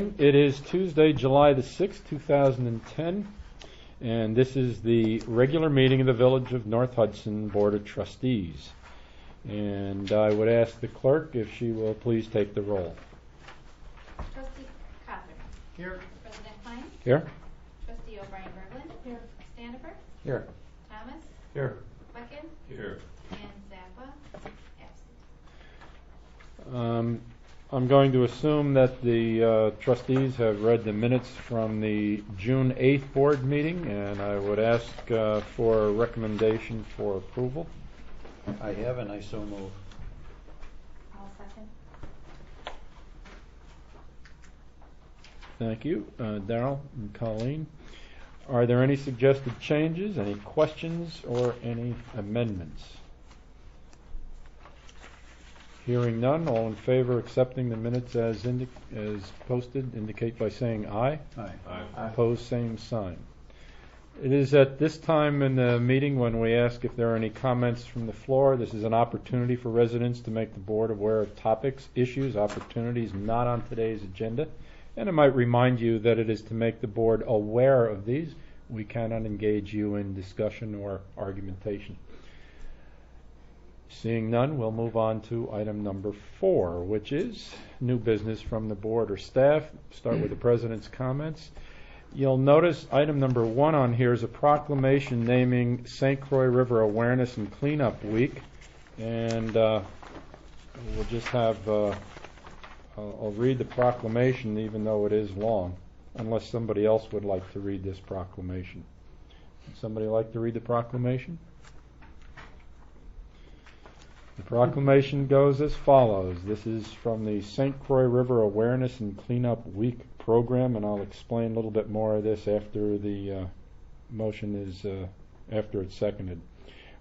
It is Tuesday, July the 6th, 2010, and this is the regular meeting of the Village of North Hudson Board of Trustees. And I would ask the clerk if she will please take the roll. Trustee Cawthorn. Here. President Klein. Here. Trustee O'Brien-Berglund. Here. Standifer. Here. Thomas. Here. Wecken. Here. And Zappa. Absent. I'm going to assume that the trustees have read the minutes from the June 8th board meeting, and I would ask for a recommendation for approval. I have, and I so move. I'll second. Thank you, Darrell and Colleen. Are there any suggested changes, any questions, or any amendments? Hearing none, all in favor of accepting the minutes as posted indicate by saying aye. Aye. Opposed, same sign. It is at this time in the meeting when we ask if there are any comments from the floor. This is an opportunity for residents to make the board aware of topics, issues, opportunities not on today's agenda. And I might remind you that it is to make the board aware of these. We cannot engage you in discussion or argumentation. Seeing none, we'll move on to item number 4, which is new business from the board or staff. Start with the president's comments. You'll notice item number 1 on here is a proclamation naming St. Croix River Awareness and Cleanup Week. And we'll just have, I'll read the proclamation even though it is long, unless somebody else would like to read this proclamation. Would somebody like to read the proclamation? The proclamation goes as follows. This is from the St. Croix River Awareness and Cleanup Week program, and I'll explain a little bit more of this after the motion is after it's seconded.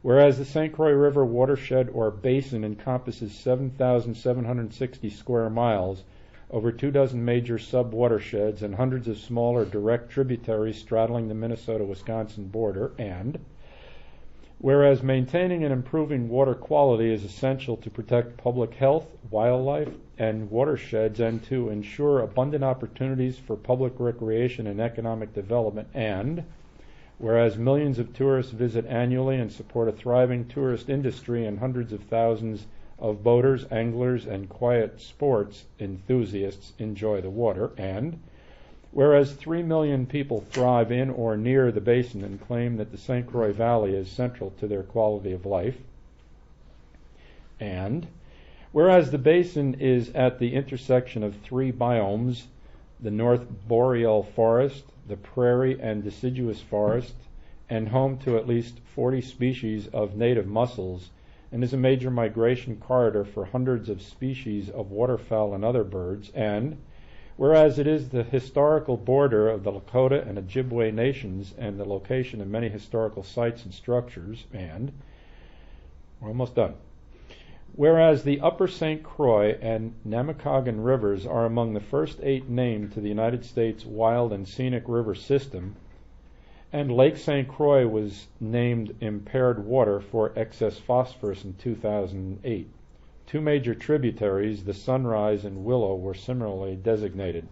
Whereas the St. Croix River watershed or basin encompasses 7,760 square miles, over 24 major sub-watersheds, and hundreds of smaller direct tributaries straddling the Minnesota-Wisconsin border, and whereas maintaining and improving water quality is essential to protect public health, wildlife, and watersheds, and to ensure abundant opportunities for public recreation and economic development, and whereas millions of tourists visit annually and support a thriving tourist industry and hundreds of thousands of boaters, anglers, and quiet sports enthusiasts enjoy the water, and whereas 3 million people thrive in or near the basin and claim that the St. Croix Valley is central to their quality of life, and whereas the basin is at the intersection of 3 biomes, the North Boreal Forest, the prairie and deciduous forest, and home to at least 40 species of native mussels, and is a major migration corridor for hundreds of species of waterfowl and other birds, and whereas it is the historical border of the Lakota and Ojibwe nations and the location of many historical sites and structures, and we're almost done. Whereas the Upper St. Croix and Namakagon rivers are among the first 8 named to the United States Wild and Scenic River System, and Lake St. Croix was named impaired water for excess phosphorus in 2008. 2 major tributaries, the Sunrise and Willow, were similarly designated.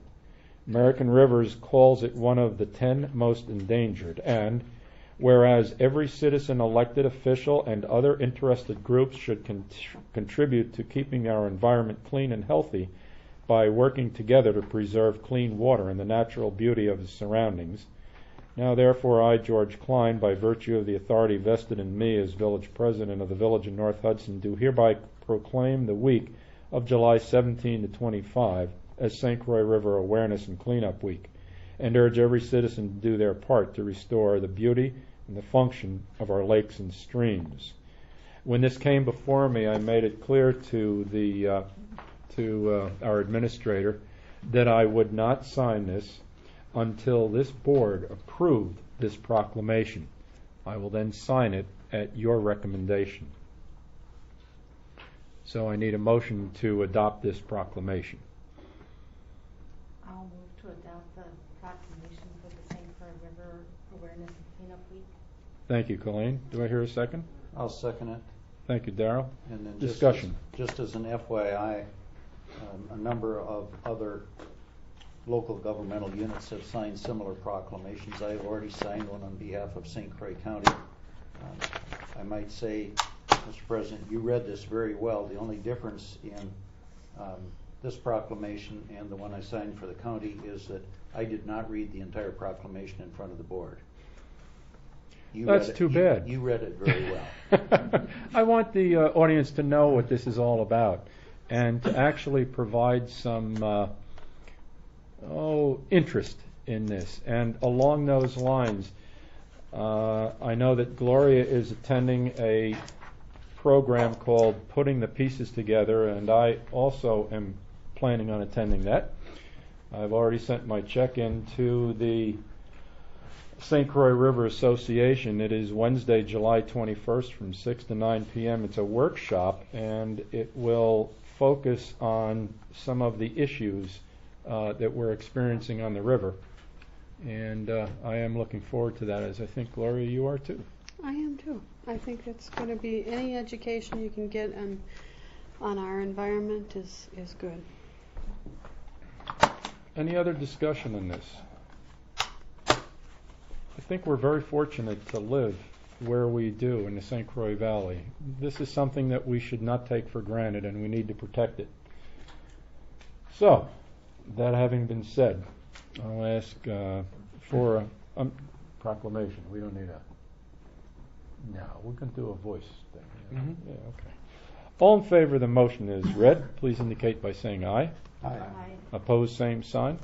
American Rivers calls it one of the 10 most endangered, and whereas every citizen, elected official, and other interested groups should contribute to keeping our environment clean and healthy by working together to preserve clean water and the natural beauty of the surroundings. Now therefore I, George Klein, by virtue of the authority vested in me as village president of the Village of North Hudson, do hereby proclaim the week of July 17 to 25 as St. Croix River Awareness and Cleanup Week, and urge every citizen to do their part to restore the beauty and the function of our lakes and streams. When this came before me, I made it clear to our administrator that I would not sign this until this board approved this proclamation. I will then sign it at your recommendation. So I need a motion to adopt this proclamation. I'll move to adopt the proclamation for the St. Croix River Awareness and Cleanup Week. Thank you, Colleen. Do I hear a second? I'll second it. Thank you, Darrell. And then discussion. Just as an FYI, a number of other local governmental units have signed similar proclamations. I have already signed one on behalf of St. Croix County. I might say, Mr. President, you read this very well. The only difference in this proclamation and the one I signed for the county is that I did not read the entire proclamation in front of the board. That's too bad. You read it very well. I want the audience to know what this is all about and to actually provide some interest in this. And along those lines, I know that Gloria is attending a program called Putting the Pieces Together, and I also am planning on attending that. I've already sent my check in to the St. Croix River Association. It is Wednesday, July 21st from 6 to 9 p.m. It's a workshop, and it will focus on some of the issues that we're experiencing on the river. And I am looking forward to that, as I think, Gloria, you are too. I am too. I think it's going to be any education you can get on our environment is good. Any other discussion on this? I think we're very fortunate to live where we do in the St. Croix Valley. This is something that we should not take for granted, and we need to protect it. So, that having been said, I'll ask for a proclamation. We don't need a... No, we're going to do a voice thing. Mm-hmm. Yeah, okay. All in favor of the motion is read. Please indicate by saying aye. Aye. Opposed, same sign.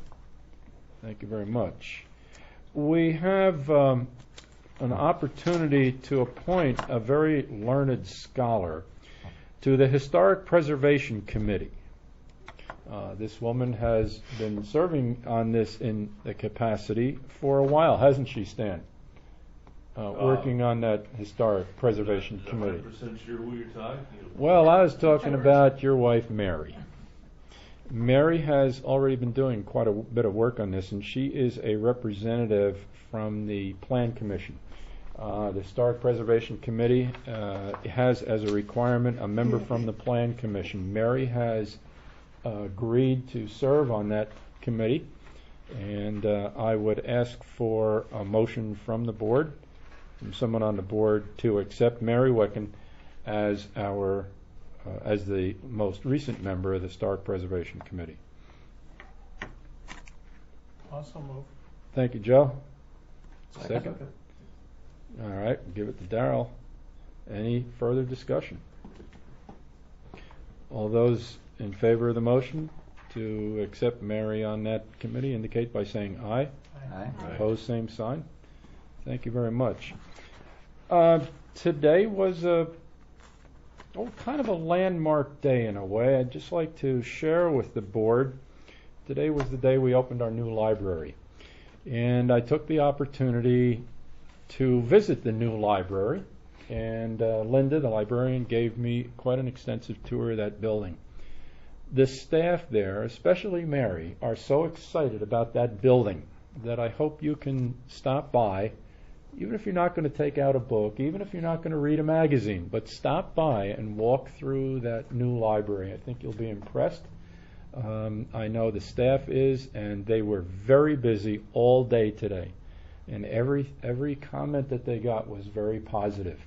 Thank you very much. We have an opportunity to appoint a very learned scholar to the Historic Preservation Committee. This woman has been serving on this in the capacity for a while, hasn't she, Stan? Working on that Historic Preservation Committee. I'm not 100% sure who you're talking about. Well, I was talking about your wife, Mary. Mary has already been doing quite a bit of work on this, and she is a representative from the Plan Commission. The Historic Preservation Committee has as a requirement a member from the Plan Commission. Mary has agreed to serve on that committee, and I would ask for a motion from the board, from someone on the board, to accept Mary Wicken as our as the most recent member of the Historic Preservation Committee. Also move. Thank you, Joe. Second. All right, give it to Darrell. Any further discussion? All those in favor of the motion to accept Mary on that committee indicate by saying aye. Aye. Opposed, same sign. Thank you very much. Today was kind of a landmark day in a way. I'd just like to share with the board. Today was the day we opened our new library. And I took the opportunity to visit the new library. And Linda, the librarian, gave me quite an extensive tour of that building. The staff there, especially Mary, are so excited about that building that I hope you can stop by, even if you're not going to take out a book, even if you're not going to read a magazine, but stop by and walk through that new library. I think you'll be impressed. I know the staff is, and they were very busy all day today. And every comment that they got was very positive.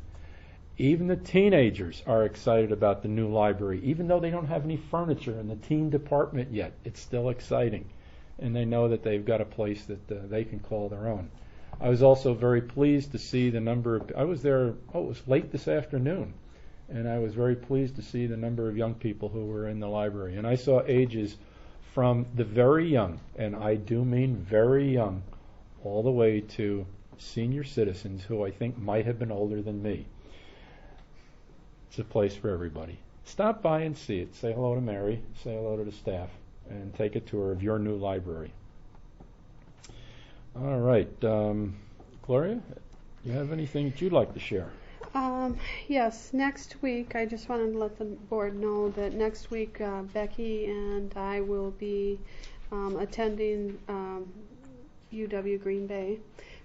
Even the teenagers are excited about the new library. Even though they don't have any furniture in the teen department yet, it's still exciting. And they know that they've got a place that they can call their own. I was also very pleased to see the number of... I was there, it was late this afternoon, and I was very pleased to see the number of young people who were in the library. And I saw ages from the very young, and I do mean very young, all the way to senior citizens who I think might have been older than me. It's a place for everybody. Stop by and see it. Say hello to Mary, say hello to the staff, and take a tour of your new library. All right. Gloria, you have anything that you'd like to share? Yes, next week, I just wanted to let the board know that next week Becky and I will be attending UW Green Bay.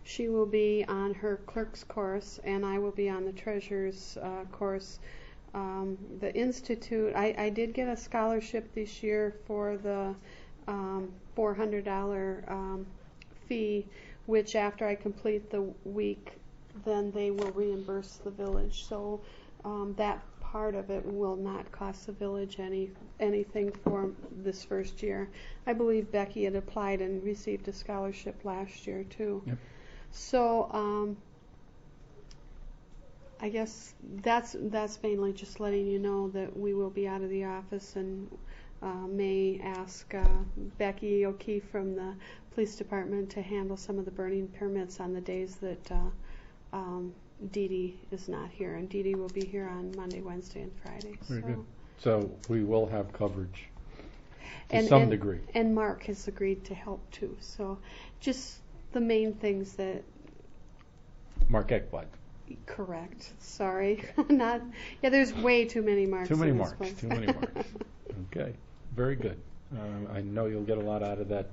She will be on her clerk's course, and I will be on the treasurer's course. The Institute, I did get a scholarship this year for the $400 fee, which after I complete the week, then they will reimburse the village. So that part of it will not cost the village anything for this first year. I believe Becky had applied and received a scholarship last year too. Yep. So I guess that's mainly just letting you know that we will be out of the office, and may ask Becky O'Keefe from the police department to handle some of the burning permits on the days that Dee Dee is not here. And Dee Dee will be here on Monday, Wednesday, and Friday. Very so. good. So we will have coverage to some degree. And Mark has agreed to help too. So just the main things that. Mark Ekblad. Correct. Sorry. Not. Yeah, there's way too many marks. Too many in this marks. place. Too many marks. Okay. Very good. I know you'll get a lot out of that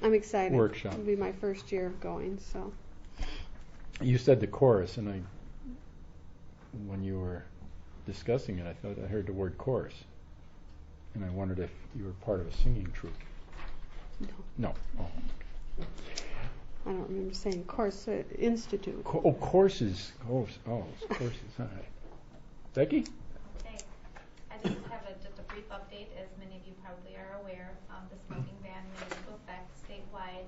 I'm excited. workshop. It'll be my first year of going. So. You said the chorus, and when you were discussing it, I thought I heard the word chorus, and I wondered if you were part of a singing troupe. No. No. Oh. I don't remember saying course institute. Courses. Courses. All right. Becky? Okay. I just have just a brief update. As many of you probably are aware, the smoking ban went into effect statewide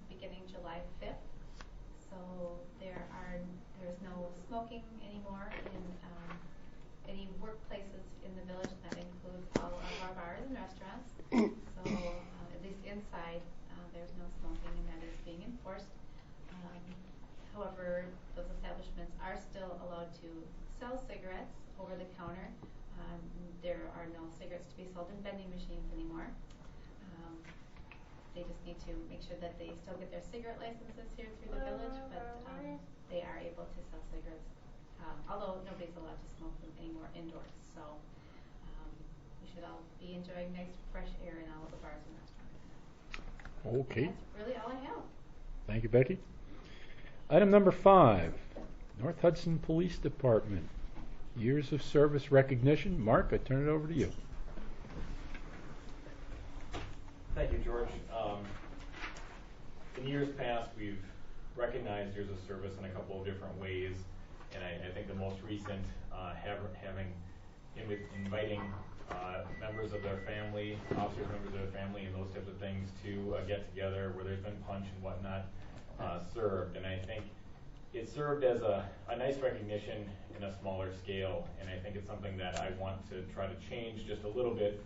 beginning July 5th. So there's no smoking anymore in any workplaces in the village. That includes all of our bars and restaurants. So at least inside, there's no smoking, and that is being enforced. However, those establishments are still allowed to sell cigarettes over the counter. There are no cigarettes to be sold in vending machines anymore. They just need to make sure that they still get their cigarette licenses here through the village, but they are able to sell cigarettes, although nobody's allowed to smoke them anymore indoors. So we should all be enjoying nice fresh air in all of the bars and restaurants. Okay. And that's really all I have. Thank you, Becky. Item number 5, North Hudson Police Department. Years of service recognition. Mark, I turn it over to you. Thank you, George. In years past, we've recognized years of service in a couple of different ways, and I think the most recent inviting members of their family, officers, members of their family, and those types of things to get together where there's been punch and whatnot served. And I think it served as a nice recognition in a smaller scale, and I think it's something that I want to try to change just a little bit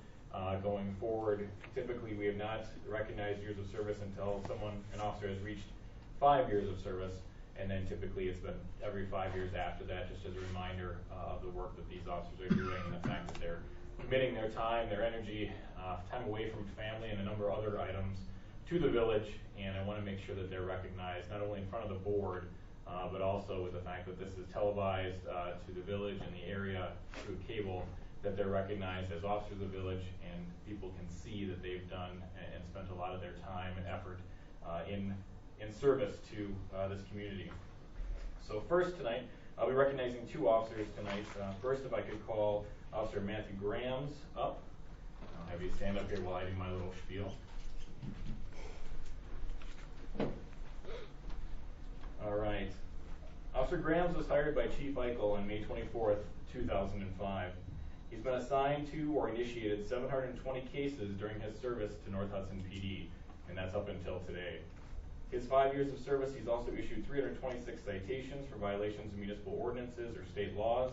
going forward. Typically, we have not recognized years of service until an officer has reached 5 years of service, and then typically it's been every 5 years after that, just as a reminder of the work that these officers are doing and the fact that they're committing their time, their energy, time away from family and a number of other items to the village, and I want to make sure that they're recognized not only in front of the board, but also with the fact that this is televised to the village and the area through cable, that they're recognized as officers of the village, and people can see that they've done and spent a lot of their time and effort in service to this community. So first tonight, I'll be recognizing 2 officers tonight. First, if I could call Officer Matthew Grams up. I'll have you stand up here while I do my little spiel. All right. Officer Grams was hired by Chief Eichel on May 24th, 2005. He's been assigned to or initiated 720 cases during his service to North Hudson PD, and that's up until today. His 5 years of service, he's also issued 326 citations for violations of municipal ordinances or state laws.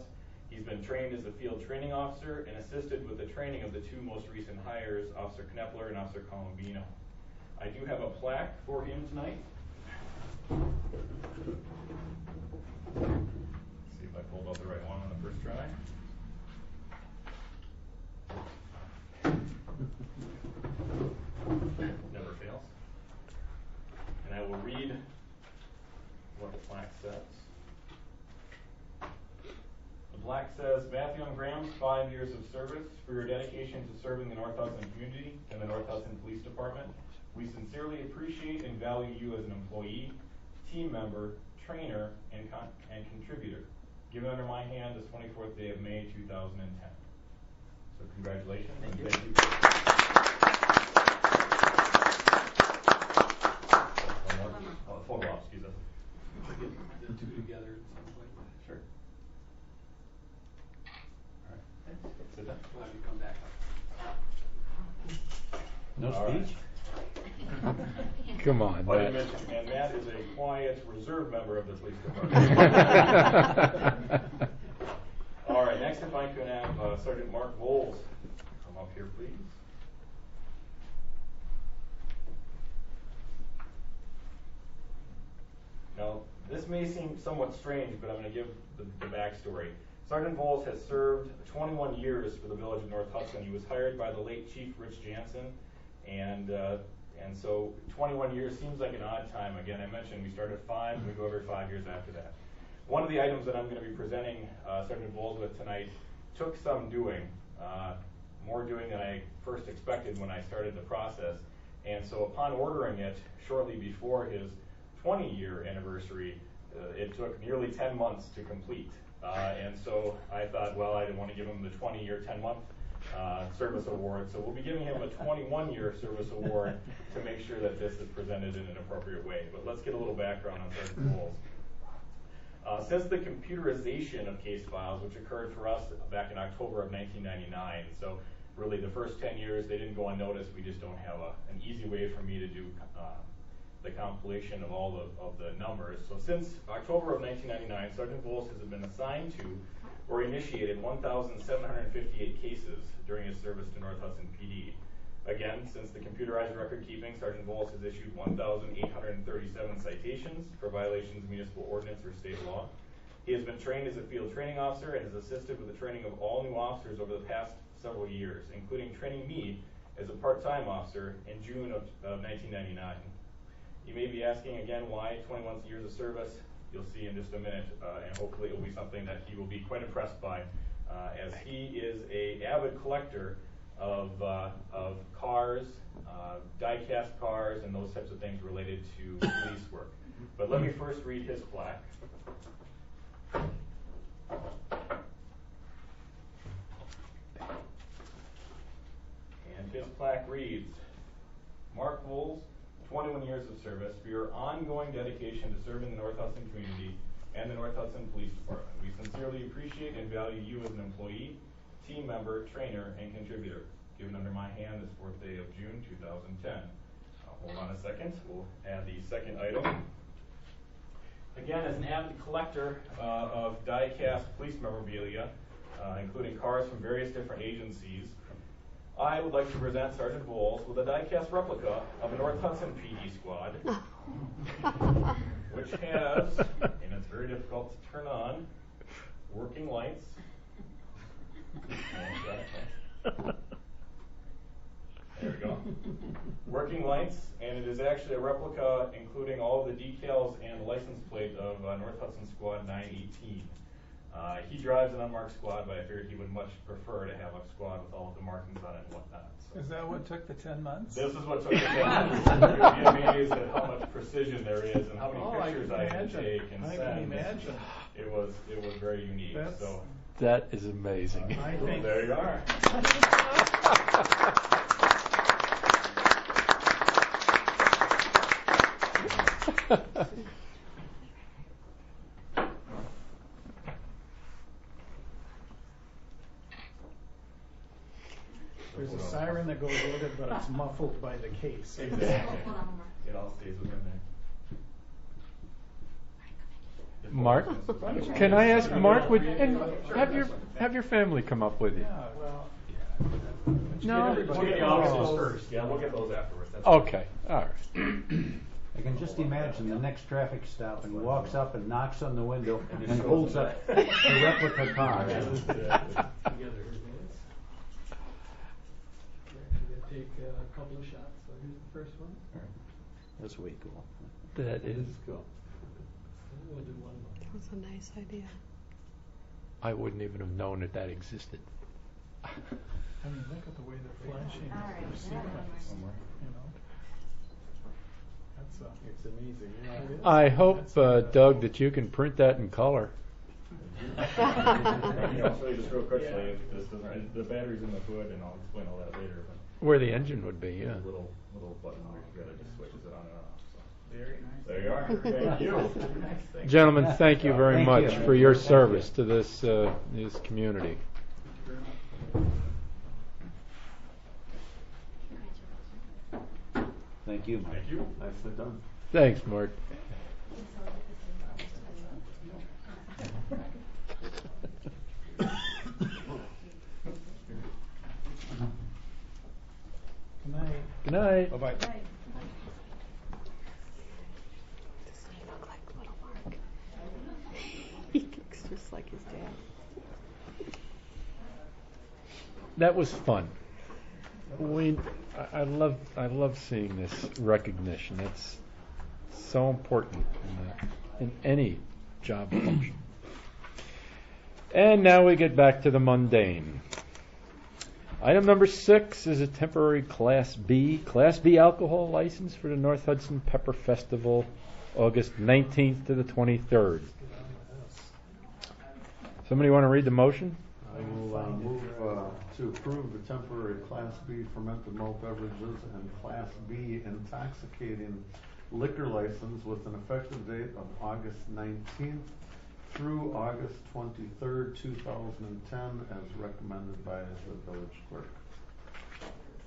He's been trained as a field training officer and assisted with the training of the 2 most recent hires, Officer Knepler and Officer Colombino. I do have a plaque for him tonight. Let's see if I pulled out the right one on the first try. Never fails. And I will read what the plaque says. The plaque says, Matthew M. Grams, 5 years of service. For your dedication to serving the North Hudson community and the North Hudson Police Department, we sincerely appreciate and value you as an employee, team member, trainer, and contributor. Given under my hand this 24th day of May, 2010. So congratulations. Thank you. And thank you. Come on, But I Matt. mentioned, and Matt is a quiet, reserved member of the police department. All right, next if I could have Sergeant Mark Voles come up here, please. Now, this may seem somewhat strange, but I'm going to give the backstory. Sergeant Voles has served 21 years for the village of North Hudson. He was hired by the late Chief Rich Jansen, and so 21 years seems like an odd time. Again, I mentioned we start at 5, and we go every 5 years after that. One of the items that I'm going to be presenting Sergeant Voles with tonight took some doing, more doing than I first expected when I started the process. And so upon ordering it shortly before his 20-year anniversary, it took nearly 10 months to complete. And so I thought, well, I didn't want to give him the 20-year, 10-month service award, so we'll be giving him a 21-year service award to make sure that this is presented in an appropriate way. But let's get a little background on Sergeant Voles. Since the computerization of case files, which occurred for us back in October of 1999, so really the first 10 years they didn't go unnoticed. We just don't have an easy way for me to do the compilation of all of the numbers. So since October of 1999, Sergeant Voles has been assigned to or initiated 1,758 cases during his service to North Hudson PD. Again, since the computerized record keeping, Sergeant Voles has issued 1,837 citations for violations of municipal ordinance or state law. He has been trained as a field training officer and has assisted with the training of all new officers over the past several years, including training me as a part-time officer in June of 1999. You may be asking again why 21 years of service. You'll see in just a minute, and hopefully it will be something that he will be quite impressed by, as he is an avid collector of cars, die-cast cars, and those types of things related to police work. But let me first read his plaque. And his plaque reads, Mark Voles, 21 years of service, for your ongoing dedication to serving the North Hudson community and the North Hudson Police Department. We sincerely appreciate and value you as an employee, team member, trainer, and contributor. Given under my hand this 4th day of June 2010. Hold on a second. We'll add the second item. Again, as an avid collector of die-cast police memorabilia, including cars from various different agencies, I would like to present Sergeant Voles with a die-cast replica of a North Hudson PD squad, which has, and it's very difficult to turn on, working lights. There we go. Working lights, and it is actually a replica including all of the decals and the license plate of North Hudson Squad 918. He drives an unmarked squad, but I figured he would much prefer to have a squad with all of the markings on it and whatnot. So Is that what took the 10 months? this is what took the 10 months. You'd be amazed at how much precision there is and how many pictures I can take and I send. can imagine. It was very unique. That's- So That is amazing. I think there you are. there's a siren that goes with it, but it's muffled by the case. Exactly. It all stays within there. Mark, can I ask Mark? And have your family come up with you? Yeah, well, No? We'll get the officers first. Yeah, we'll get those afterwards. That's Okay, all right. I can just imagine the next traffic stop, and he walks up and knocks on the window and holds up the replica car. Together, minutes. We're gonna take a couple of shots. So here's the first one. That's way cool. That is cool. We'll do one more. That's a nice idea. I wouldn't even have known that existed. I mean, look at the way they're flashing their sequence, you know. That's It's amazing. it is. I hope, Doug, that you can print that in color. You know, I'll show you just real quickly. This doesn't, the battery's in the hood, and I'll explain all that later. But Where the engine would be, yeah. little button where you gotta just switches it on and off. So. Very nice. There you are. Thank you. Gentlemen, thank you very Thank much you. for your service to this community. Thank you, Mike. Thank you. Nicely done. Thanks, Mark. Good night. Good night. Bye-bye. Doesn't he look like little Mark? He looks just like his dad. That was fun. I love seeing this recognition. It's so important in any job function. And now we get back to the mundane. Item number 6 is a temporary Class B alcohol license for the North Hudson Pepper Festival, August 19th to the 23rd. Somebody want to read the motion? I will move to approve the temporary Class B fermented malt beverages and Class B intoxicating liquor license with an effective date of August 19th through August 23rd, 2010, as recommended by the village clerk.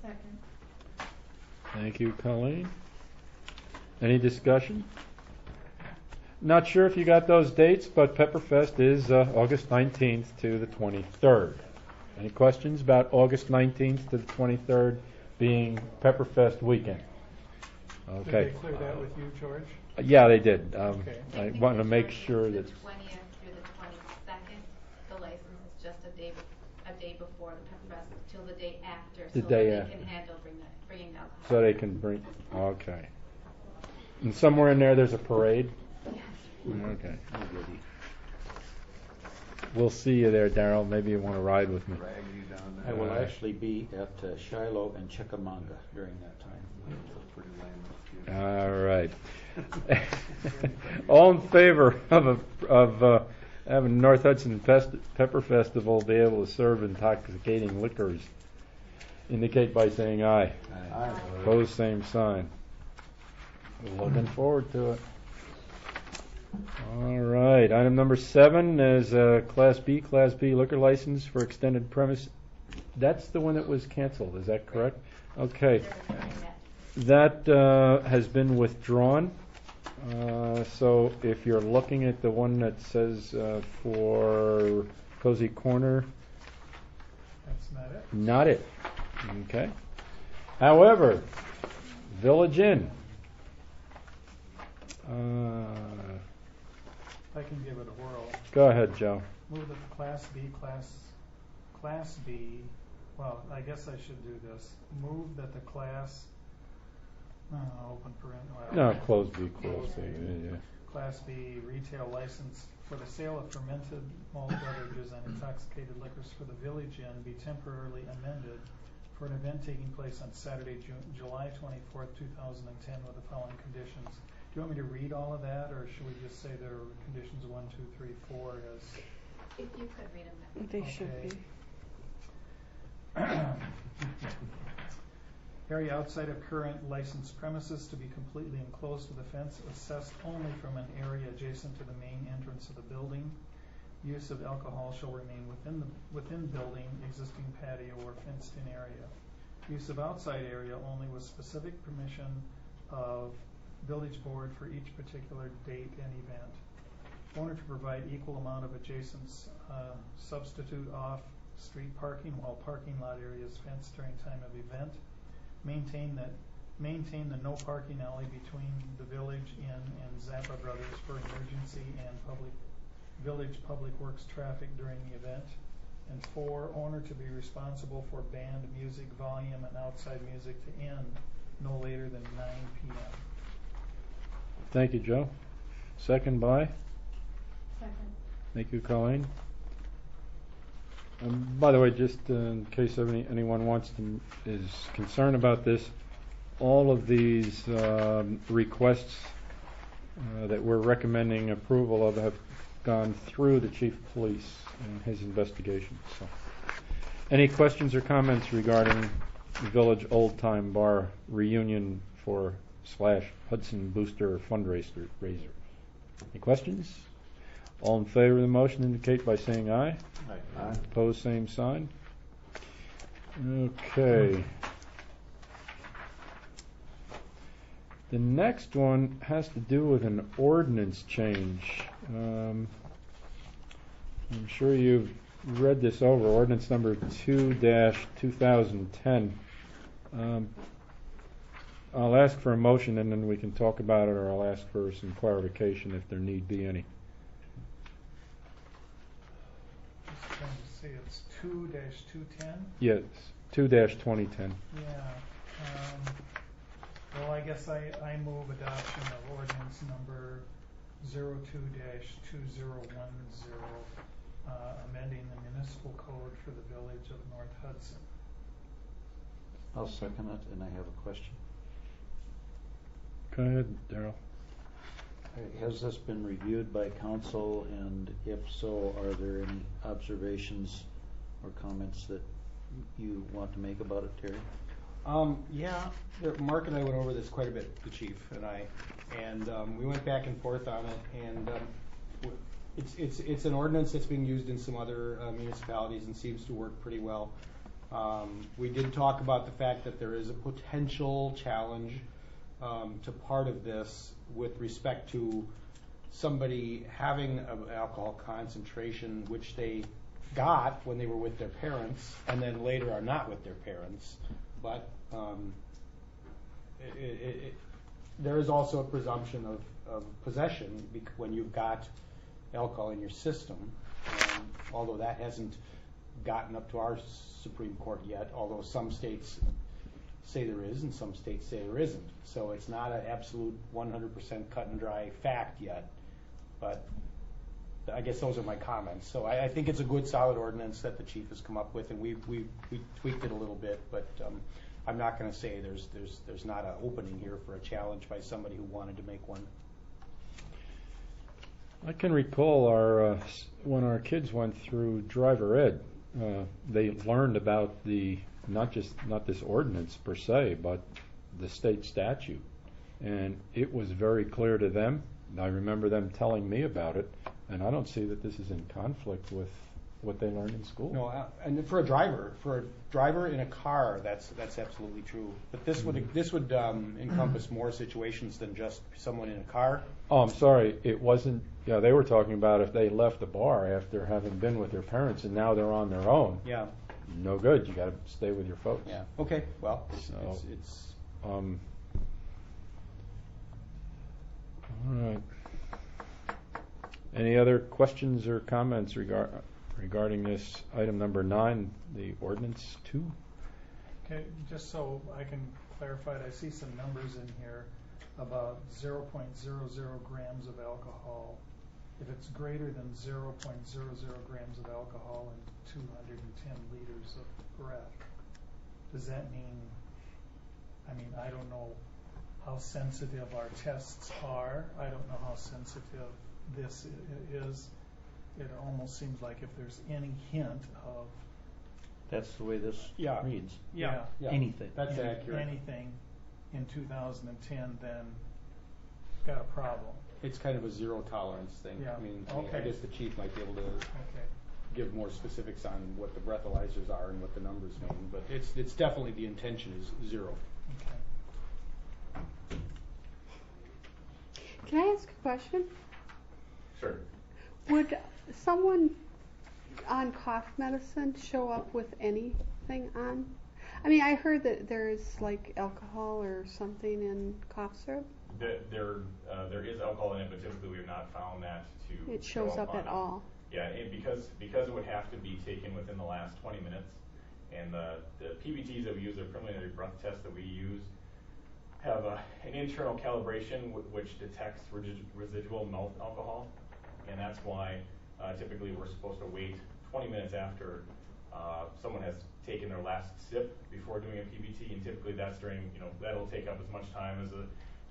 Second. Thank you, Colleen. Any discussion? Not sure if you got those dates, but Pepperfest is August 19th to the 23rd. Any questions about August 19th to the 23rd being Pepperfest weekend? Okay. Did they clear that with you, George? Yeah, they did. Okay. I wanted to make sure that... The 20th through the 22nd, the license is just a day before the Pepperfest till the day after, The so day that after. they can handle bringing alcohol. So they can bring... Okay. And somewhere in there there's a parade? Yes. Okay. We'll see you there, Darryl. Maybe you want to ride with me. Drag you down I there. will actually be at Shiloh and Chickamauga during that time. Pretty lame. All right. All in favor of having North Hudson Pepper Festival be able to serve intoxicating liquors, indicate by saying aye. Aye. Opposed, same sign. Looking forward to it. All right. Item number 7 is Class B liquor license for extended premise. That's the one that was canceled. Is that correct? Okay. That has been withdrawn. So if you're looking at the one that says for Cozy Corner, That's not it. not it. Okay. However, Village Inn. I can give it a whirl. Go ahead, Joe. Move that the Class B, well, I guess I should do this. Move that the Class, open parentheses. No, close B, close C. Yeah. Class B retail license for the sale of fermented malt beverages and intoxicated liquors for the Village Inn be temporarily amended for an event taking place on Saturday, July 24th, 2010 with the following conditions. Do you want me to read all of that, or should we just say there are conditions 1, 2, 3, 4 as... If you could read them. They should Okay. be. Area outside of current licensed premises to be completely enclosed with a fence assessed only from an area adjacent to the main entrance of the building. Use of alcohol shall remain within building, existing patio or fenced-in area. Use of outside area only with specific permission of village board for each particular date and event. Owner to provide equal amount of adjacent substitute off-street parking while parking lot area is fenced during time of event. Maintain the no parking alley between the Village Inn and Zappa Brothers for emergency and village public works traffic during the event. And 4, owner to be responsible for band music volume and outside music to end no later than 9 p.m. Thank you, Joe. Second by? Second. Thank you, Colleen. By the way, just in case anyone is concerned about this, all of these requests that we're recommending approval of have gone through the chief of police in his investigation. So, any questions or comments regarding the Village Old Time Bar reunion for /Hudson Booster fundraiser? Any questions? All in favor of the motion indicate by saying aye. Aye. Opposed, same sign. Okay. The next one has to do with an ordinance change. I'm sure you've read this over, ordinance number 2-2010. I'll ask for a motion and then we can talk about it, or I'll ask for some clarification if there need be any. Just trying to see, it's 2-210? Yes, 2-2010. Yeah. Well, I guess I move adoption of ordinance number 02-2010, amending the municipal code for the village of North Hudson. I'll second it, and I have a question. Go ahead, Darrell. Has this been reviewed by council, and if so, are there any observations or comments that you want to make about it, Terry? Yeah, Mark and I went over this quite a bit, the chief and I, and we went back and forth on it, and it's an ordinance that's being used in some other municipalities and seems to work pretty well. We did talk about the fact that there is a potential challenge to part of this with respect to somebody having an alcohol concentration which they got when they were with their parents and then later are not with their parents. But there is also a presumption of possession when you've got alcohol in your system, although that hasn't gotten up to our Supreme Court yet, although some states say there is and some states say there isn't. So it's not an absolute 100% cut and dry fact yet, but I guess those are my comments. So I think it's a good, solid ordinance that the chief has come up with, and we tweaked it a little bit, but I'm not going to say there's not an opening here for a challenge by somebody who wanted to make one. I can recall when our kids went through driver ed, they learned about not this ordinance per se, but the state statute, and it was very clear to them. I remember them telling me about it, and I don't see that this is in conflict with what they learned in school. No, and for a driver in a car, that's absolutely true. But this would encompass more situations than just someone in a car. Oh, I'm sorry. It wasn't. Yeah, they were talking about if they left the bar after having been with their parents and now they're on their own. Yeah. No good. You got to stay with your folks. Yeah. Okay. Well, So, it's all right. Any other questions or comments regarding this item number 9, the ordinance 2? Okay, just so I can clarify it, I see some numbers in here about 0.00 grams of alcohol. If it's greater than 0.00 grams of alcohol and 210 liters of breath, does that mean, I don't know how sensitive our tests are. I don't know how sensitive this is. It almost seems like if there's any hint of... That's the way this reads. Yeah. Anything. That's accurate. Anything in 2010, then got a problem. It's kind of a zero tolerance thing. Yeah. I guess the chief might be able to Okay. give more specifics on what the breathalyzers are and what the numbers mean, but it's definitely, the intention is zero. Okay. Can I ask a question? Sure. Would someone on cough medicine show up with anything on? I heard that there's like alcohol or something in cough syrup. There is alcohol in it, but typically we have not found that to It shows show up at on it. all. Yeah, and because it would have to be taken within the last 20 minutes, and the PBTs that we use, the preliminary breath tests that we use, have an internal calibration which detects residual mouth alcohol, and that's why typically we're supposed to wait 20 minutes after someone has taken their last sip before doing a PBT, and typically that's that'll take up as much time as a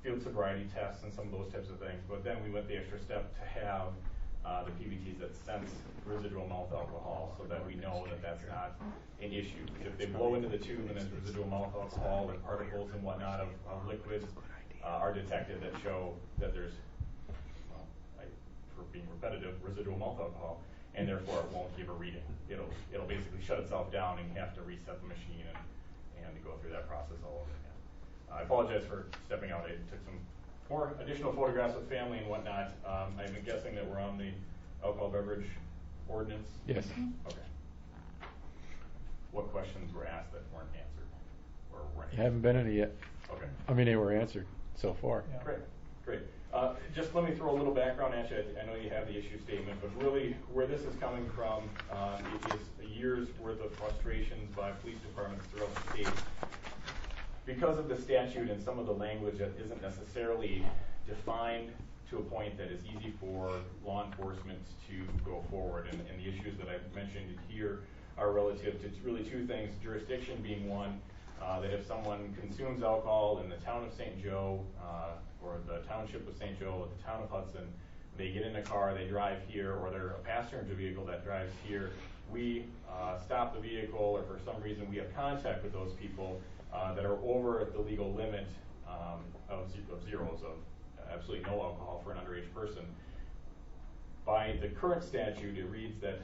field sobriety test and some of those types of things. But then we went the extra step to have the PBTs that sense residual mouth alcohol, so that we know that that's not an issue. If they blow into the tube and there's residual mouth alcohol and particles and whatnot of liquids are detected that show that there's, for being repetitive, residual mouth alcohol, and therefore it won't give a reading. It'll basically shut itself down and you have to reset the machine and go through that process all over again. I apologize for stepping out. I took some more additional photographs of family and whatnot. I'm guessing that we're on the alcohol beverage ordinance? Yes. Okay. What questions were asked that weren't answered? Or weren't There haven't been any yet. Okay. I mean, they were answered so far. Yeah. Great. Just let me throw a little background at you. I know you have the issue statement, but really where this is coming from is a year's worth of frustrations by police departments throughout the state because of the statute and some of the language that isn't necessarily defined to a point that is easy for law enforcement to go forward. And the issues that I've mentioned here are relative to really two things, jurisdiction being one, that if someone consumes alcohol in the town of St. Joe or the township of St. Joe or the town of Hudson, they get in a car, they drive here, or they're a passenger vehicle that drives here, we stop the vehicle, or for some reason we have contact with those people that are over the legal limit of zeros, of absolutely no alcohol for an underage person. By the current statute, it reads that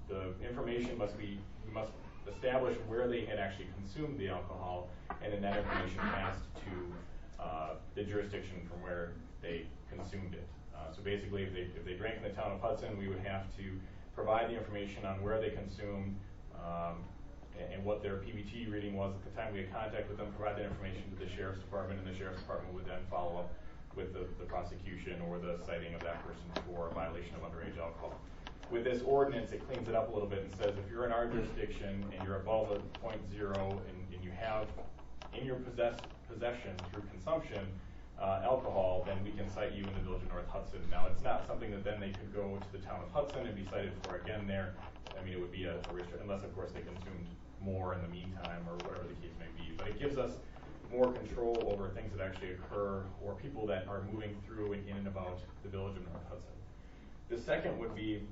the information we must establish where they had actually consumed the alcohol, and then that information passed to the jurisdiction from where they consumed it. So basically, if they drank in the town of Hudson, we would have to provide the information on where they consumed and what their PBT reading was at the time we had contact with them, provide that information to the Sheriff's Department, and the Sheriff's Department would then follow up with the prosecution or the citing of that person for a violation of underage alcohol. With this ordinance, it cleans it up a little bit and says if you're in our jurisdiction and you're above a .0 and you have in your possession through consumption alcohol, then we can cite you in the Village of North Hudson. Now, it's not something that then they could go to the town of Hudson and be cited for again there. I mean, it would be a unless, of course, they consumed more in the meantime or whatever the case may be. But it gives us more control over things that actually occur or people that are moving through and in and about the Village of North Hudson. The second would be,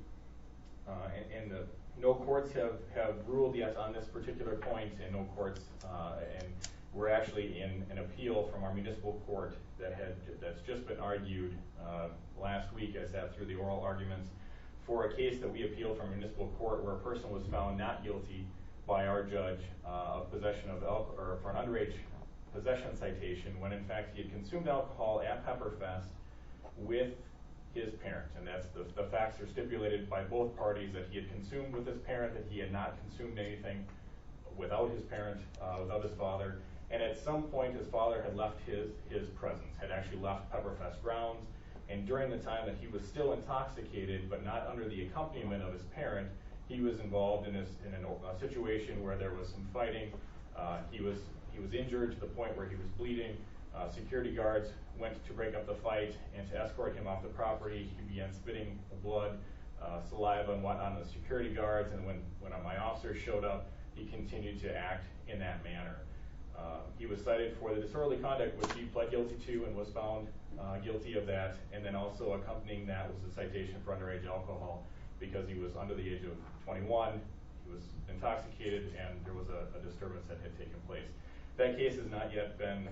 no courts have ruled yet on this particular point, and no courts, and we're actually in an appeal from our municipal court that's just been argued last week. I sat through the oral arguments for a case that we appealed from municipal court where a person was found not guilty by our judge of possession of alcohol, or for an underage possession citation, when in fact he had consumed alcohol at Pepperfest with his parent. And that's the facts are stipulated by both parties that he had consumed with his parent, that he had not consumed anything without his parent, without his father. And at some point his father had left his presence, had actually left Pepperfest grounds. And during the time that he was still intoxicated, but not under the accompaniment of his parent, he was involved in a situation where there was some fighting. He was injured to the point where he was bleeding. Security guards went to break up the fight, and to escort him off the property, he began spitting blood, saliva, and whatnot on the security guards. And when my officers showed up, he continued to act in that manner. He was cited for the disorderly conduct, which he pled guilty to and was found guilty of that. And then also accompanying that was a citation for underage alcohol because he was under the age of 21. He was intoxicated, and there was a disturbance that had taken place. That case has not yet been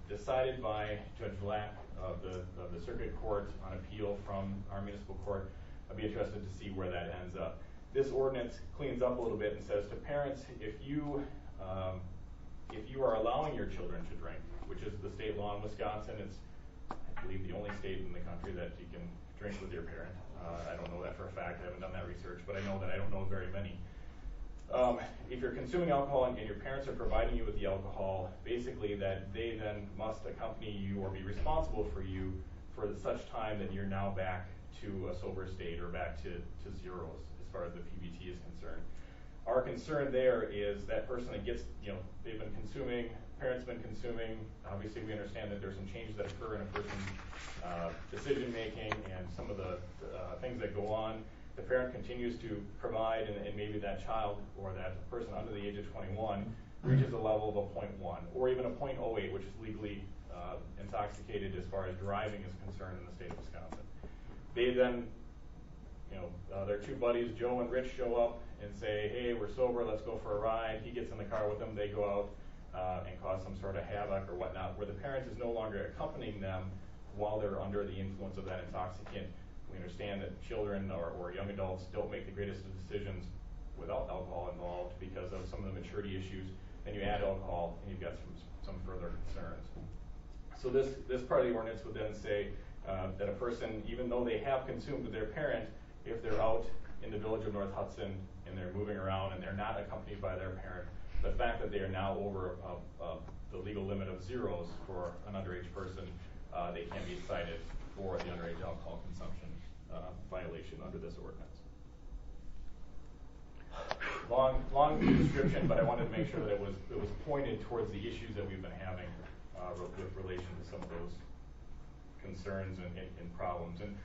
decided by Judge Black of the Circuit Court on appeal from our municipal court. I'd be interested to see where that ends up. This ordinance cleans up a little bit and says to parents, if you are allowing your children to drink, which is the state law in Wisconsin, it's I believe the only state in the country that you can drink with your parent. I don't know that for a fact. I haven't done that research, but I know that I don't know very many. If you're consuming alcohol and your parents are providing you with the alcohol, basically that they then must accompany you or be responsible for you for such time that you're now back to a sober state or back to zeros as far as the PBT is concerned. Our concern there is that person that gets, they've been consuming, parents been consuming. Obviously, we understand that there's some changes that occur in a person's decision making and some of the things that go on. The parent continues to provide, and maybe that child or that person under the age of 21 reaches a level of a 0.1 or even a 0.08, which is legally intoxicated as far as driving is concerned in the state of Wisconsin. They then, their two buddies, Joe and Rich, show up and say, hey, we're sober, let's go for a ride. He gets in the car with them, they go out and cause some sort of havoc or whatnot, where the parent is no longer accompanying them while they're under the influence of that intoxicant. We understand that children or young adults don't make the greatest of decisions without alcohol involved because of some of the maturity issues then you add alcohol, and you've got some further concerns. So this part of the ordinance would then say that a person, even though they have consumed with their parent, if they're out in the village of North Hudson and they're moving around and they're not accompanied by their parent, the fact that they are now over the legal limit of zeros for an underage person, they can be cited for the underage alcohol consumption violation under this ordinance. Long description, but I wanted to make sure that it was pointed towards the issues that we've been having with relation to some of those concerns and problems. And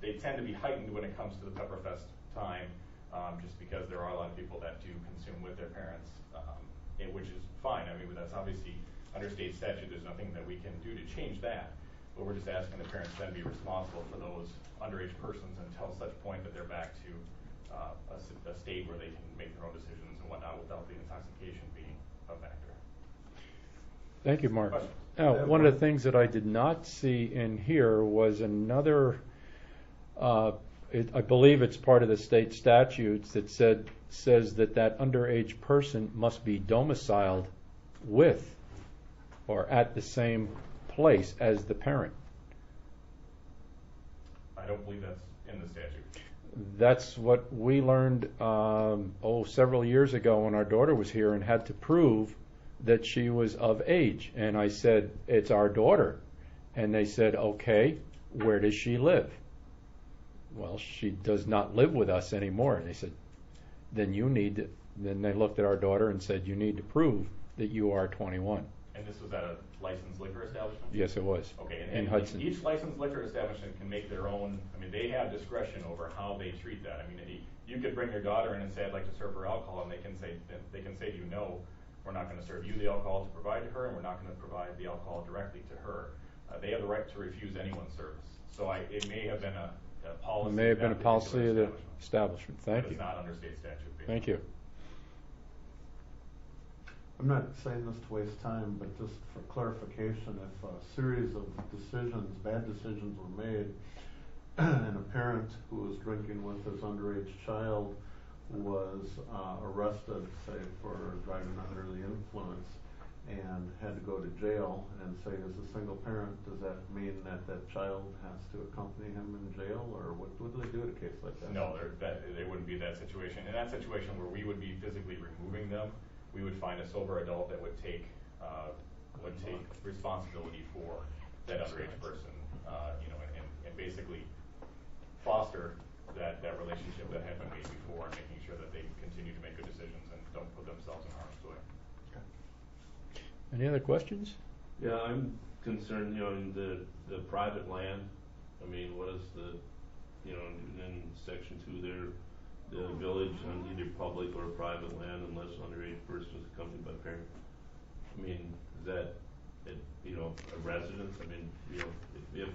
they tend to be heightened when it comes to the Pepperfest time, just because there are a lot of people that do consume with their parents, which is fine. I mean, that's obviously under state statute. There's nothing that we can do to change that. But we're just asking the parents then be responsible for those underage persons until such point that they're back to a state where they can make their own decisions and whatnot without the intoxication being a factor. Thank you, Mark. Questions? Now, one of the things that I did not see in here was another, I believe it's part of the state statutes that says that underage person must be domiciled with or at the same place as the parent. I don't believe that's in the statute. That's what we learned several years ago when our daughter was here and had to prove that she was of age. And I said, it's our daughter. And they said, okay, where does she live? Well, she does not live with us anymore. And they said, then they looked at our daughter and said, you need to prove that you are 21. And this was at a licensed liquor establishment? Yes, it was. Okay, in and Hudson. Each licensed liquor establishment can make their own, I mean, they have discretion over how they treat that. I mean, you could bring your daughter in and say, I'd like to serve her alcohol, and they can say to you, no, we're not going to serve you the alcohol to provide to her, and we're not going to provide the alcohol directly to her. They have the right to refuse anyone's service. So it may have been a policy. It may have been a policy of the establishment. Thank you. It's not under state statute. Basically. Thank you. I'm not saying this to waste time, but just for clarification, if a series of bad decisions were made, and a parent who was drinking with his underage child was arrested, say, for driving under the influence, and had to go to jail, and say, as a single parent, does that mean that that child has to accompany him in jail, or what do they do in a case like that? No, there wouldn't be that situation. In that situation where we would be physically removing them, we would find a sober adult that would take responsibility for that underage person, and basically foster that relationship that had been made before, and making sure that they continue to make good decisions and don't put themselves in harm's way. Okay. Any other questions? Yeah, I'm concerned, in the private land. I mean, what is in section 2 there, the village on either public or private land unless underage person is accompanied by parent. I mean, is that a residence? I mean, if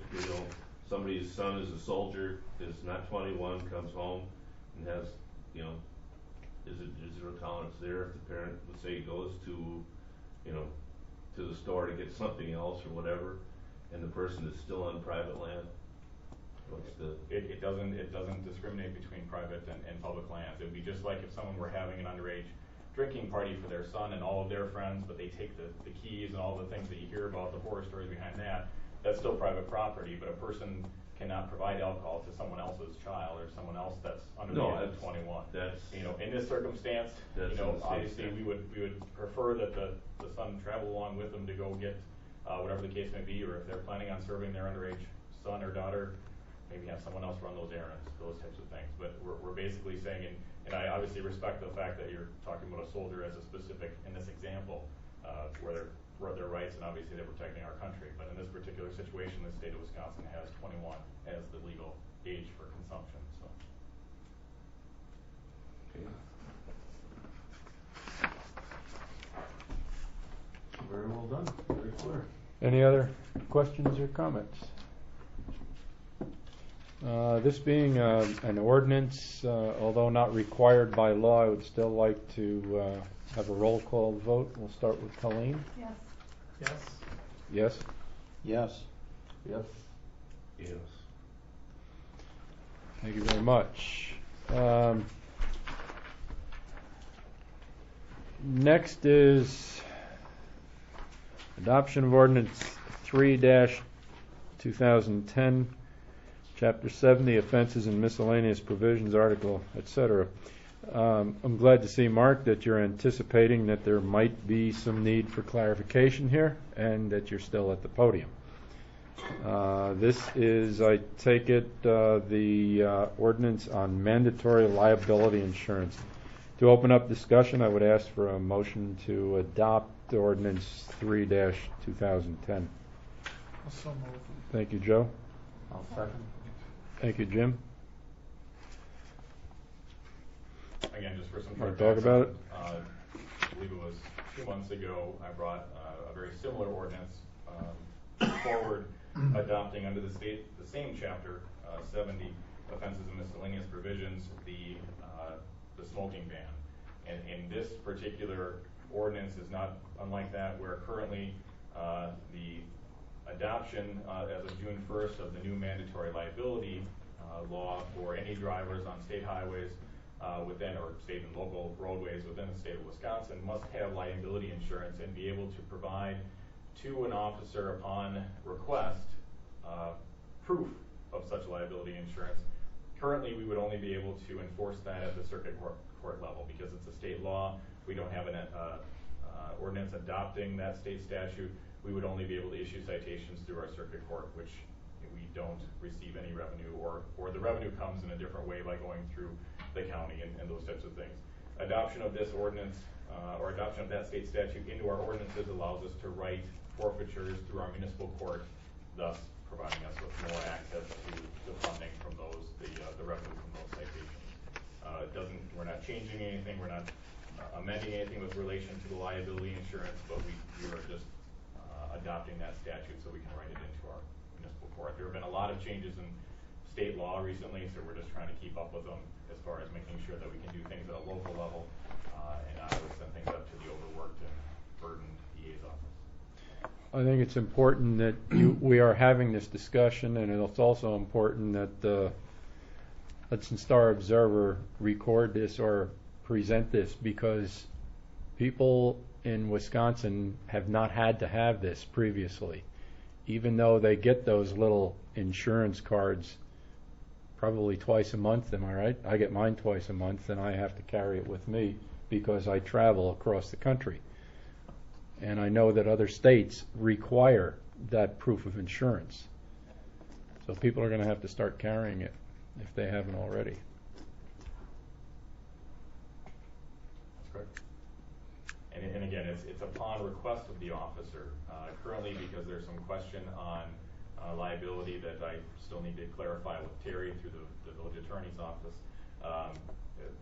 somebody's son is a soldier, is not 21, comes home and has, is there a tolerance there if the parent, let's say, goes to the store to get something else or whatever, and the person is still on private land? It doesn't discriminate between private and public lands. It would be just like if someone were having an underage drinking party for their son and all of their friends, but they take the keys and all the things that you hear about, the horror stories behind that. That's still private property, but a person cannot provide alcohol to someone else's child or someone else that's under the age of 21. In this circumstance, obviously we would prefer that the son travel along with them to go get whatever the case may be, or if they're planning on serving their underage son or daughter, maybe have someone else run those errands, those types of things. But we're basically saying, and I obviously respect the fact that you're talking about a soldier as a specific, in this example, where their rights, and obviously they're protecting our country. But in this particular situation, the state of Wisconsin has 21 as the legal age for consumption. So. Okay. Very well done. Very clear. Any other questions or comments? This being an ordinance, although not required by law, I would still like to have a roll call vote. We'll start with Colleen. Yes. Yes. Yes? Yes. Yes. Yes. Thank you very much. Next is adoption of ordinance 3-2010, Chapter 70, offenses and miscellaneous provisions, article, etc. I'm glad to see, Mark, that you're anticipating that there might be some need for clarification here and that you're still at the podium. This is, I take it, the ordinance on mandatory liability insurance. To open up discussion, I would ask for a motion to adopt ordinance 3-2010. Also move. Thank you, Joe. I'll second. Thank you, Jim. Again, just for some Want short to talk about it? I believe it was 2 months ago, I brought a very similar ordinance forward, adopting under the same chapter, 70 offenses and miscellaneous provisions, the smoking ban. And this particular ordinance is not unlike that, where currently the adoption as of June 1st of the new mandatory liability law for any drivers on state highways within, or state and local roadways within the state of Wisconsin, must have liability insurance and be able to provide to an officer upon request proof of such liability insurance. Currently, we would only be able to enforce that at the circuit court level because it's a state law. We don't have an ordinance adopting that state statute. We would only be able to issue citations through our circuit court, which we don't receive any revenue, or the revenue comes in a different way by going through the county and those types of things. Adoption of this ordinance or adoption of that state statute into our ordinances allows us to write forfeitures through our municipal court, thus providing us with more access to the funding from those, the revenue from those citations. We're not changing anything, we're not amending anything with relation to the liability insurance, but we are just adopting that statute so we can write it into our municipal court. There have been a lot of changes in state law recently, so we're just trying to keep up with them as far as making sure that we can do things at a local level and not always send things up to the overworked and burdened DA's office. I think it's important that we are having this discussion, and it's also important that the Hudson Star Observer record this or present this, because people in Wisconsin have not had to have this previously, even though they get those little insurance cards probably twice a month. Am I right? I get mine twice a month, and I have to carry it with me because I travel across the country. And I know that other states require that proof of insurance. So people are going to have to start carrying it if they haven't already. That's correct. And again, it's upon request of the officer. Currently, because there's some question on liability that I still need to clarify with Terry through the village attorney's office,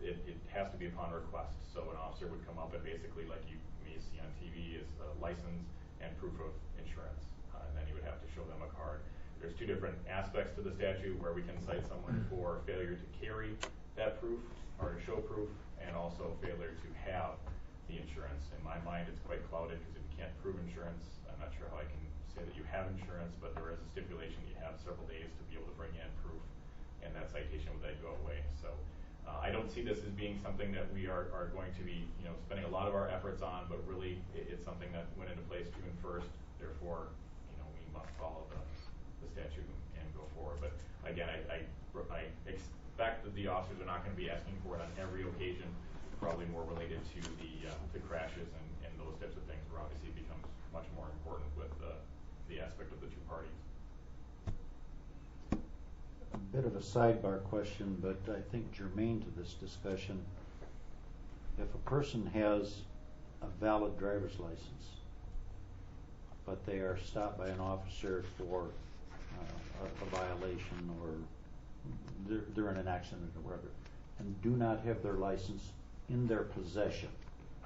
it has to be upon request. So an officer would come up and basically, like you may see on TV, is a license and proof of insurance. And then you would have to show them a card. There's two different aspects to the statute where we can cite someone for failure to carry that proof or to show proof, and also failure to have the insurance. In my mind, it's quite clouded because if you can't prove insurance, I'm not sure how I can say that you have insurance, but there is a stipulation you have several days to be able to bring in proof, and that citation would then go away. So I don't see this as being something that we are going to be spending a lot of our efforts on, but really it's something that went into place June 1st. Therefore, we must follow the statute and go forward. But again, I expect that the officers are not going to be asking for it on every occasion. Probably more related to the crashes and those types of things, where obviously it becomes much more important with the aspect of the two parties. A bit of a sidebar question, but I think germane to this discussion. If a person has a valid driver's license, but they are stopped by an officer for a violation, or they're in an accident or whatever, and do not have their license in their possession,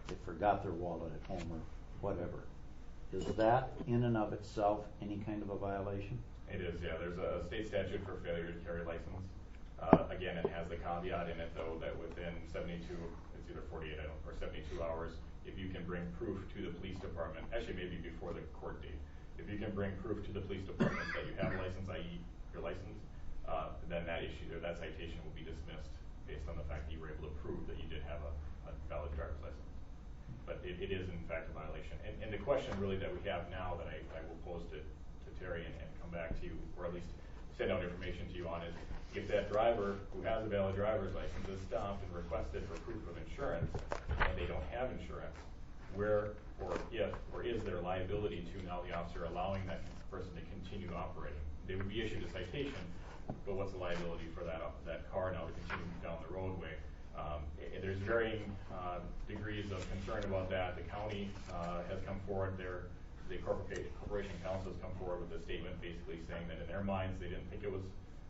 they forgot their wallet at home or whatever, is that in and of itself any kind of a violation? It is, yeah. There's a state statute for failure to carry license. Again, it has the caveat in it, though, that within 72, it's either 48 or 72 hours, if you can bring proof to the police department, actually maybe before the court date, if you can bring proof to the police department that you have a license, i.e. your license, then that issue or that citation will be dismissed based on the fact that you were able to prove that you did have a valid driver's license. But but it is in fact a violation. And the question really that we have now that I will pose to Terry and come back to you, or at least send out information to you on, is if that driver who has a valid driver's license is stopped and requested for proof of insurance and they don't have insurance, where or if or is there liability to now the officer allowing that person to continue operating? They would be issued a citation, but what's the liability for that car now to continue down the roadway? There's varying degrees of concern about that. The county has come forward. The Corporation Council has come forward with a statement basically saying that in their minds they didn't think it was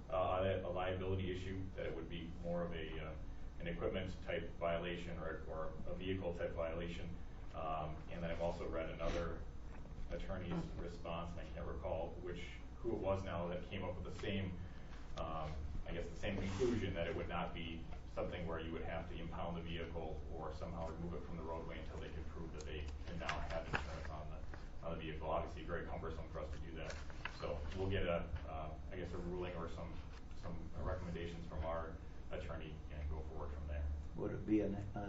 a liability issue, that it would be more of an equipment type violation or a vehicle type violation. And then I've also read another attorney's response, and I can't recall who it was now, that came up with the same, I guess the same conclusion, that it would not be something where you would have to impound the vehicle or somehow remove it from the roadway until they could prove that they can now have insurance on the vehicle. Obviously very cumbersome for us to do that. So we'll get a ruling or some recommendations from our attorney and go forward from there. Would it be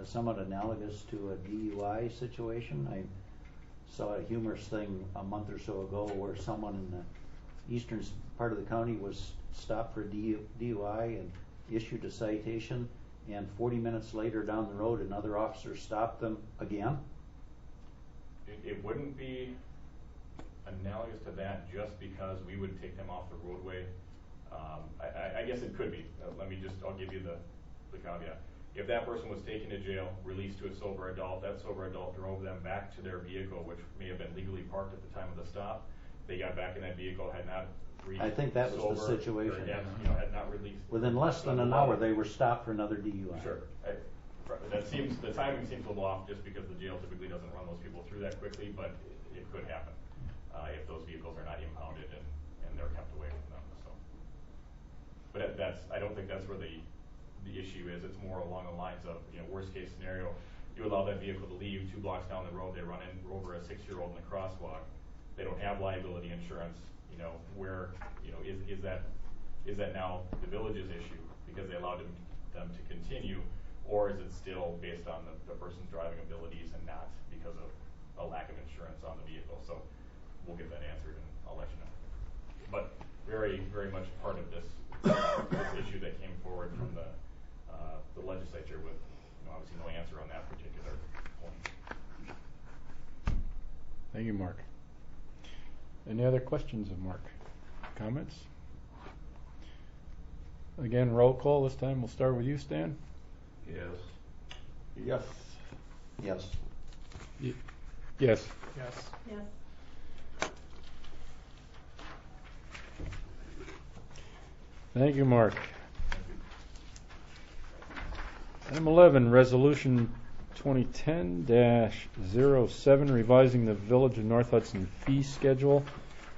somewhat analogous to a DUI situation? I saw a humorous thing a month or so ago where someone in the eastern part of the county was stopped for a DUI and issued a citation, and 40 minutes later down the road another officer stopped them again? It wouldn't be analogous to that just because we would take them off the roadway. I guess it could be. I'll give you the caveat. If that person was taken to jail, released to a sober adult, that sober adult drove them back to their vehicle, which may have been legally parked at the time of the stop. They got back in that vehicle, had not reached I think that was the situation. Had not released. Within less than an hour, they were stopped for another DUI. Sure. The timing seems a little off just because the jail typically doesn't run those people through that quickly, but it could happen if those vehicles are not impounded and they're kept away from them. So, but I don't think that's where the issue is. It's more along the lines of, worst case scenario, you allow that vehicle to leave 2 blocks down the road, they run over a 6-year-old in the crosswalk. They don't have liability insurance. Where is that now the village's issue because they allowed them to continue, or is it still based on the person's driving abilities and not because of a lack of insurance on the vehicle? So we'll get that answered and I'll let you know. But very, very much part of this issue that came forward from the legislature with obviously no answer on that particular point. Thank you, Mark. Any other questions of Mark? Comments? Again, roll call this time. We'll start with you, Stan. Yes. Yes. Yes. Yes. Yes. Yes. Thank you, Mark. Item 11, Resolution 2010-07, revising the Village of North Hudson fee schedule.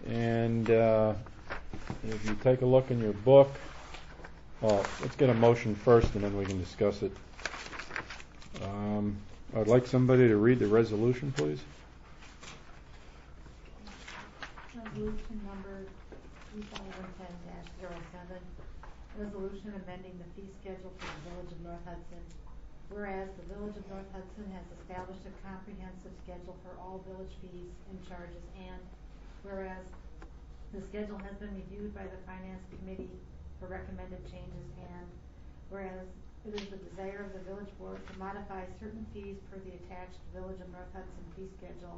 And if you take a look in your book, let's get a motion first and then we can discuss it. I'd like somebody to read the resolution, please. Resolution number 2010-07, resolution amending the fee schedule for the Village of North Hudson. Whereas the Village of North Hudson has established a comprehensive schedule for all village fees and charges, and whereas the schedule has been reviewed by the Finance Committee for recommended changes, and whereas it is the desire of the Village Board to modify certain fees per the attached Village of North Hudson fee schedule.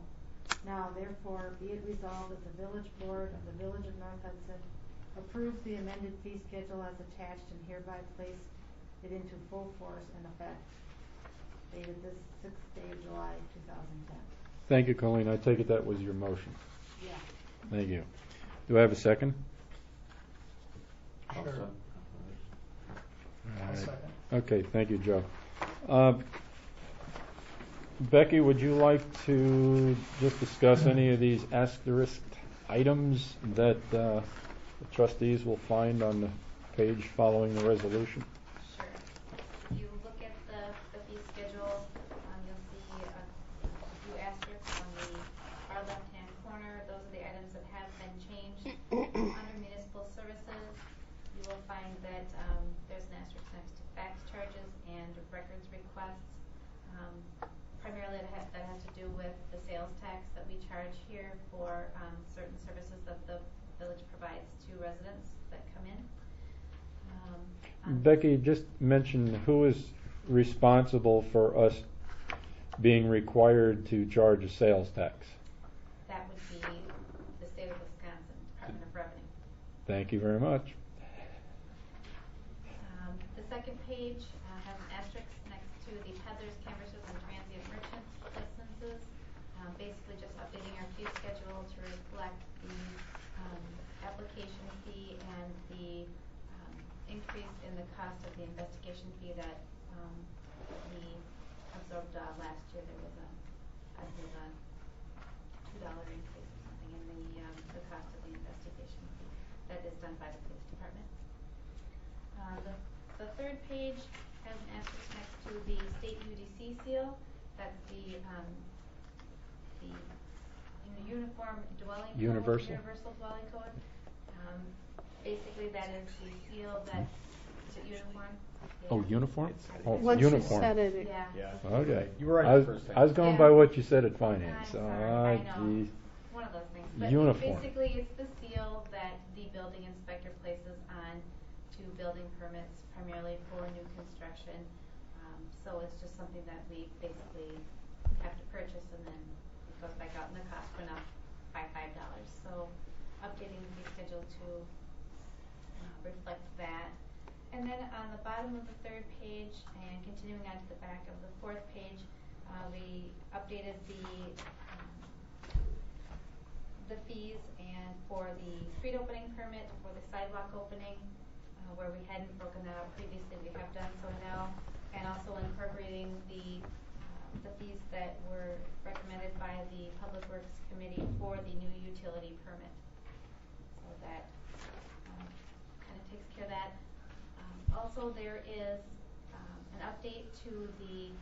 Now, therefore, be it resolved that the Village Board of the Village of North Hudson approves the amended fee schedule as attached and hereby place it into full force and effect. Dated this 6th day of July, 2010. Thank you, Colleen. I take it that was your motion. Yeah. Thank you. Do I have a second? Sure. All right. Second. Okay, thank you, Joe. Becky, would you like to just discuss any of these asterisked items that the trustees will find on the page following the resolution? Sure. If you look at the fee schedule, you'll see a few asterisks on the far left-hand corner. Those are the items that have been changed. Under municipal services, you will find that there's an asterisk next to fax charges and records requests. Primarily that has village provides to residents that come in. On Becky, just mention who is responsible for us being required to charge a sales tax. That would be the state of Wisconsin Department of Revenue. Thank you very much. The second page has an asterisk next to the peddlers, canvassers, and transient merchants licenses. Basically just updating our fee schedule to reflect the application fee and the increase in the cost of the investigation fee that we absorbed last year. There was I believe a $2 increase or something in the cost of the investigation fee. That is done by the police department. The third page has an asterisk next to the state UDC seal. That's the uniform dwelling code, Universal dwelling code. Basically, that is the seal that is it uniform. Yeah. Oh, uniform? Oh, Once uniform. you said it, Yeah. Okay. You were right I the first time. was going Yeah. by what you said at finance. I'm sorry, I know. Geez. One of those things. But Uniform. basically, it's the seal that the building inspector places on to building permits, primarily for new construction. So it's just something that we basically have to purchase, and then it goes back out, and the cost went up by $5. So updating the fee schedule to reflect that. And then on the bottom of the third page, and continuing on to the back of the fourth page, we updated the fees and for the street opening permit, for the sidewalk opening, where we hadn't broken that out previously, we have done so now, and also incorporating the fees that were recommended by the Public Works Committee for the new utility permit. So that kind of takes care of that. Also, there is an update to the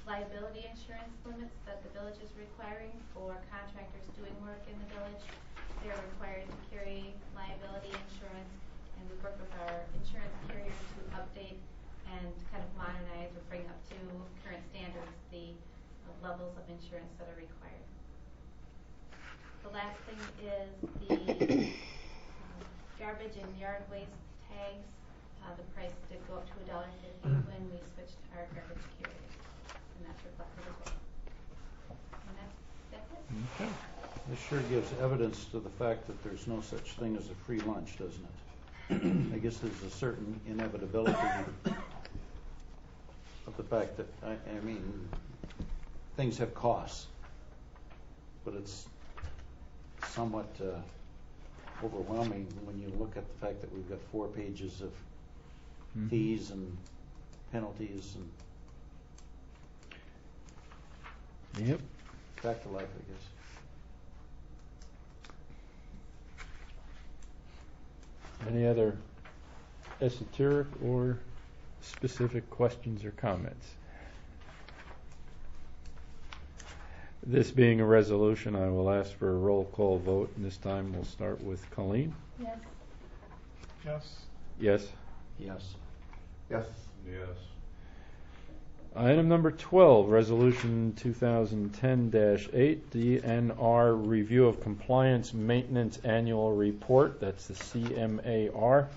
liability insurance limits that the village is requiring for contractors doing work in the village. They're required to carry liability insurance, and we work with our insurance carriers to update and kind of modernize or bring up to current standards the levels of insurance that are required. The last thing is the garbage and yard waste tags. The price did go up to $1.50 when we switched our garbage carriers, and that's reflected as well. And that's it. Okay. This sure gives evidence to the fact that there's no such thing as a free lunch, doesn't it? I guess there's a certain inevitability of the fact that, I mean, things have costs, but it's somewhat overwhelming when you look at the fact that we've got 4 pages of fees and penalties and Yep. back to life, I guess. Any other esoteric or specific questions or comments? This being a resolution, I will ask for a roll call vote, and this time we'll start with Colleen. Yes. Yes. Yes. Yes. Yes. Yes. Item number 12, Resolution 2010-8, DNR Review of Compliance Maintenance Annual Report. That's the CMAR.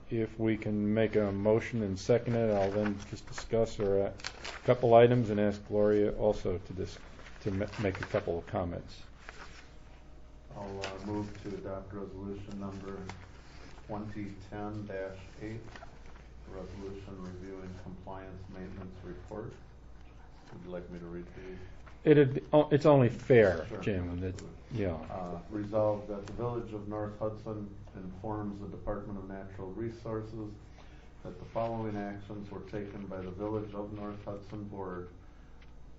If we can make a motion and second it, I'll then just discuss a couple items and ask Gloria also to make a couple of comments. I'll move to adopt resolution number 2010-8, resolution reviewing compliance maintenance report. Would you like me to read these? It's only fair, Sure. Jim. Yeah. Resolved that the Village of North Hudson informs the Department of Natural Resources that the following actions were taken by the Village of North Hudson Board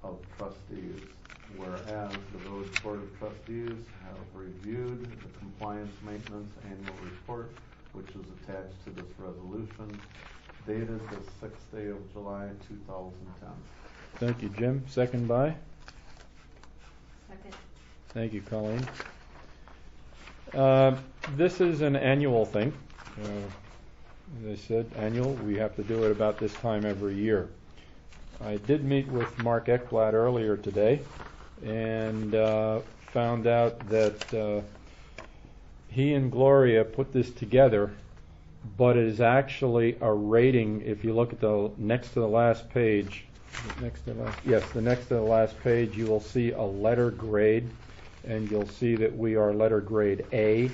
of Trustees. Whereas the Village Board of Trustees have reviewed the compliance maintenance annual report, which is attached to this resolution, dated the 6th day of July 2010. Thank you, Jim. Second by? Second. Thank you, Colleen. This is an annual thing. As I said, annual. We have to do it about this time every year. I did meet with Mark Ekblad earlier today and found out that he and Gloria put this together, but it is actually a rating. If you look at the next to the last page, the next to the last page, you will see a letter grade, and you'll see that we are letter grade A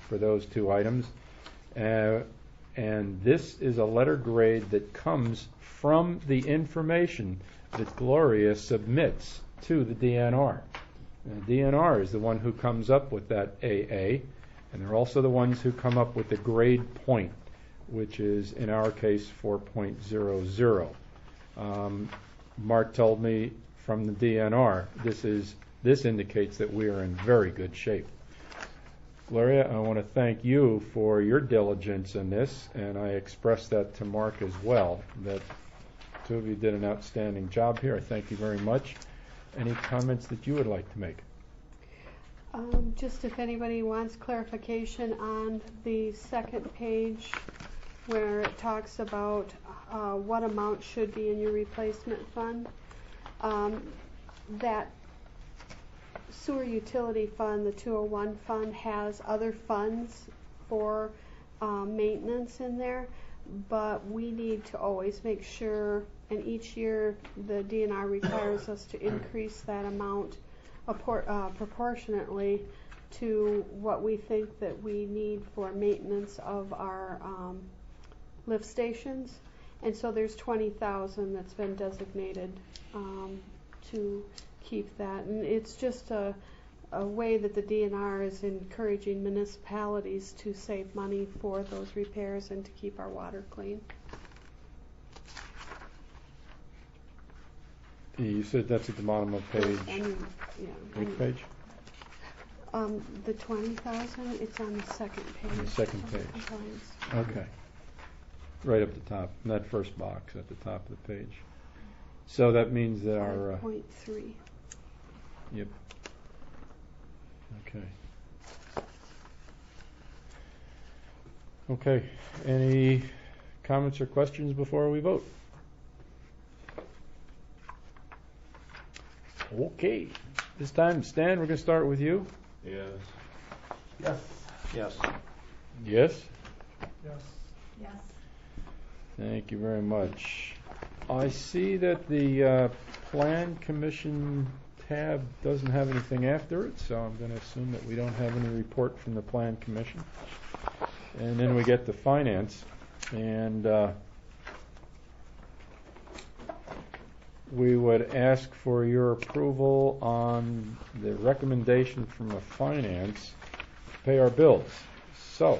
for those two items. And this is a letter grade that comes from the information that Gloria submits to the DNR. And the DNR is the one who comes up with that AA, and they're also the ones who come up with the grade point, which is, in our case, 4.00. Mark told me from the DNR, this indicates that we are in very good shape. Gloria, I want to thank you for your diligence in this, and I express that to Mark as well, that two of you did an outstanding job here. I thank you very much. Any comments that you would like to make? Just if anybody wants clarification on the second page where it talks about what amount should be in your replacement fund, that sewer utility fund, the 201 fund, has other funds for maintenance in there, but we need to always make sure, and each year the DNR requires us to increase that amount proportionately to what we think that we need for maintenance of our lift stations. And so there's $20,000 that's been designated to keep that. And it's just a way that the DNR is encouraging municipalities to save money for those repairs and to keep our water clean. You said that's at the bottom of page. Which page? The $20,000. It's on the second page. The second page. Okay. Right up the top, in that first box at the top of the page. So that means that our 5.3. Yep. Okay. Okay. Any comments or questions before we vote? Okay. This time, Stan, we're going to start with you. Yes. Yes. Yes. Yes? Yes. Yes. Thank you very much. I see that the Plan Commission tab doesn't have anything after it, so I'm going to assume that we don't have any report from the Plan Commission. And then we get to Finance, and we would ask for your approval on the recommendation from the Finance to pay our bills. So,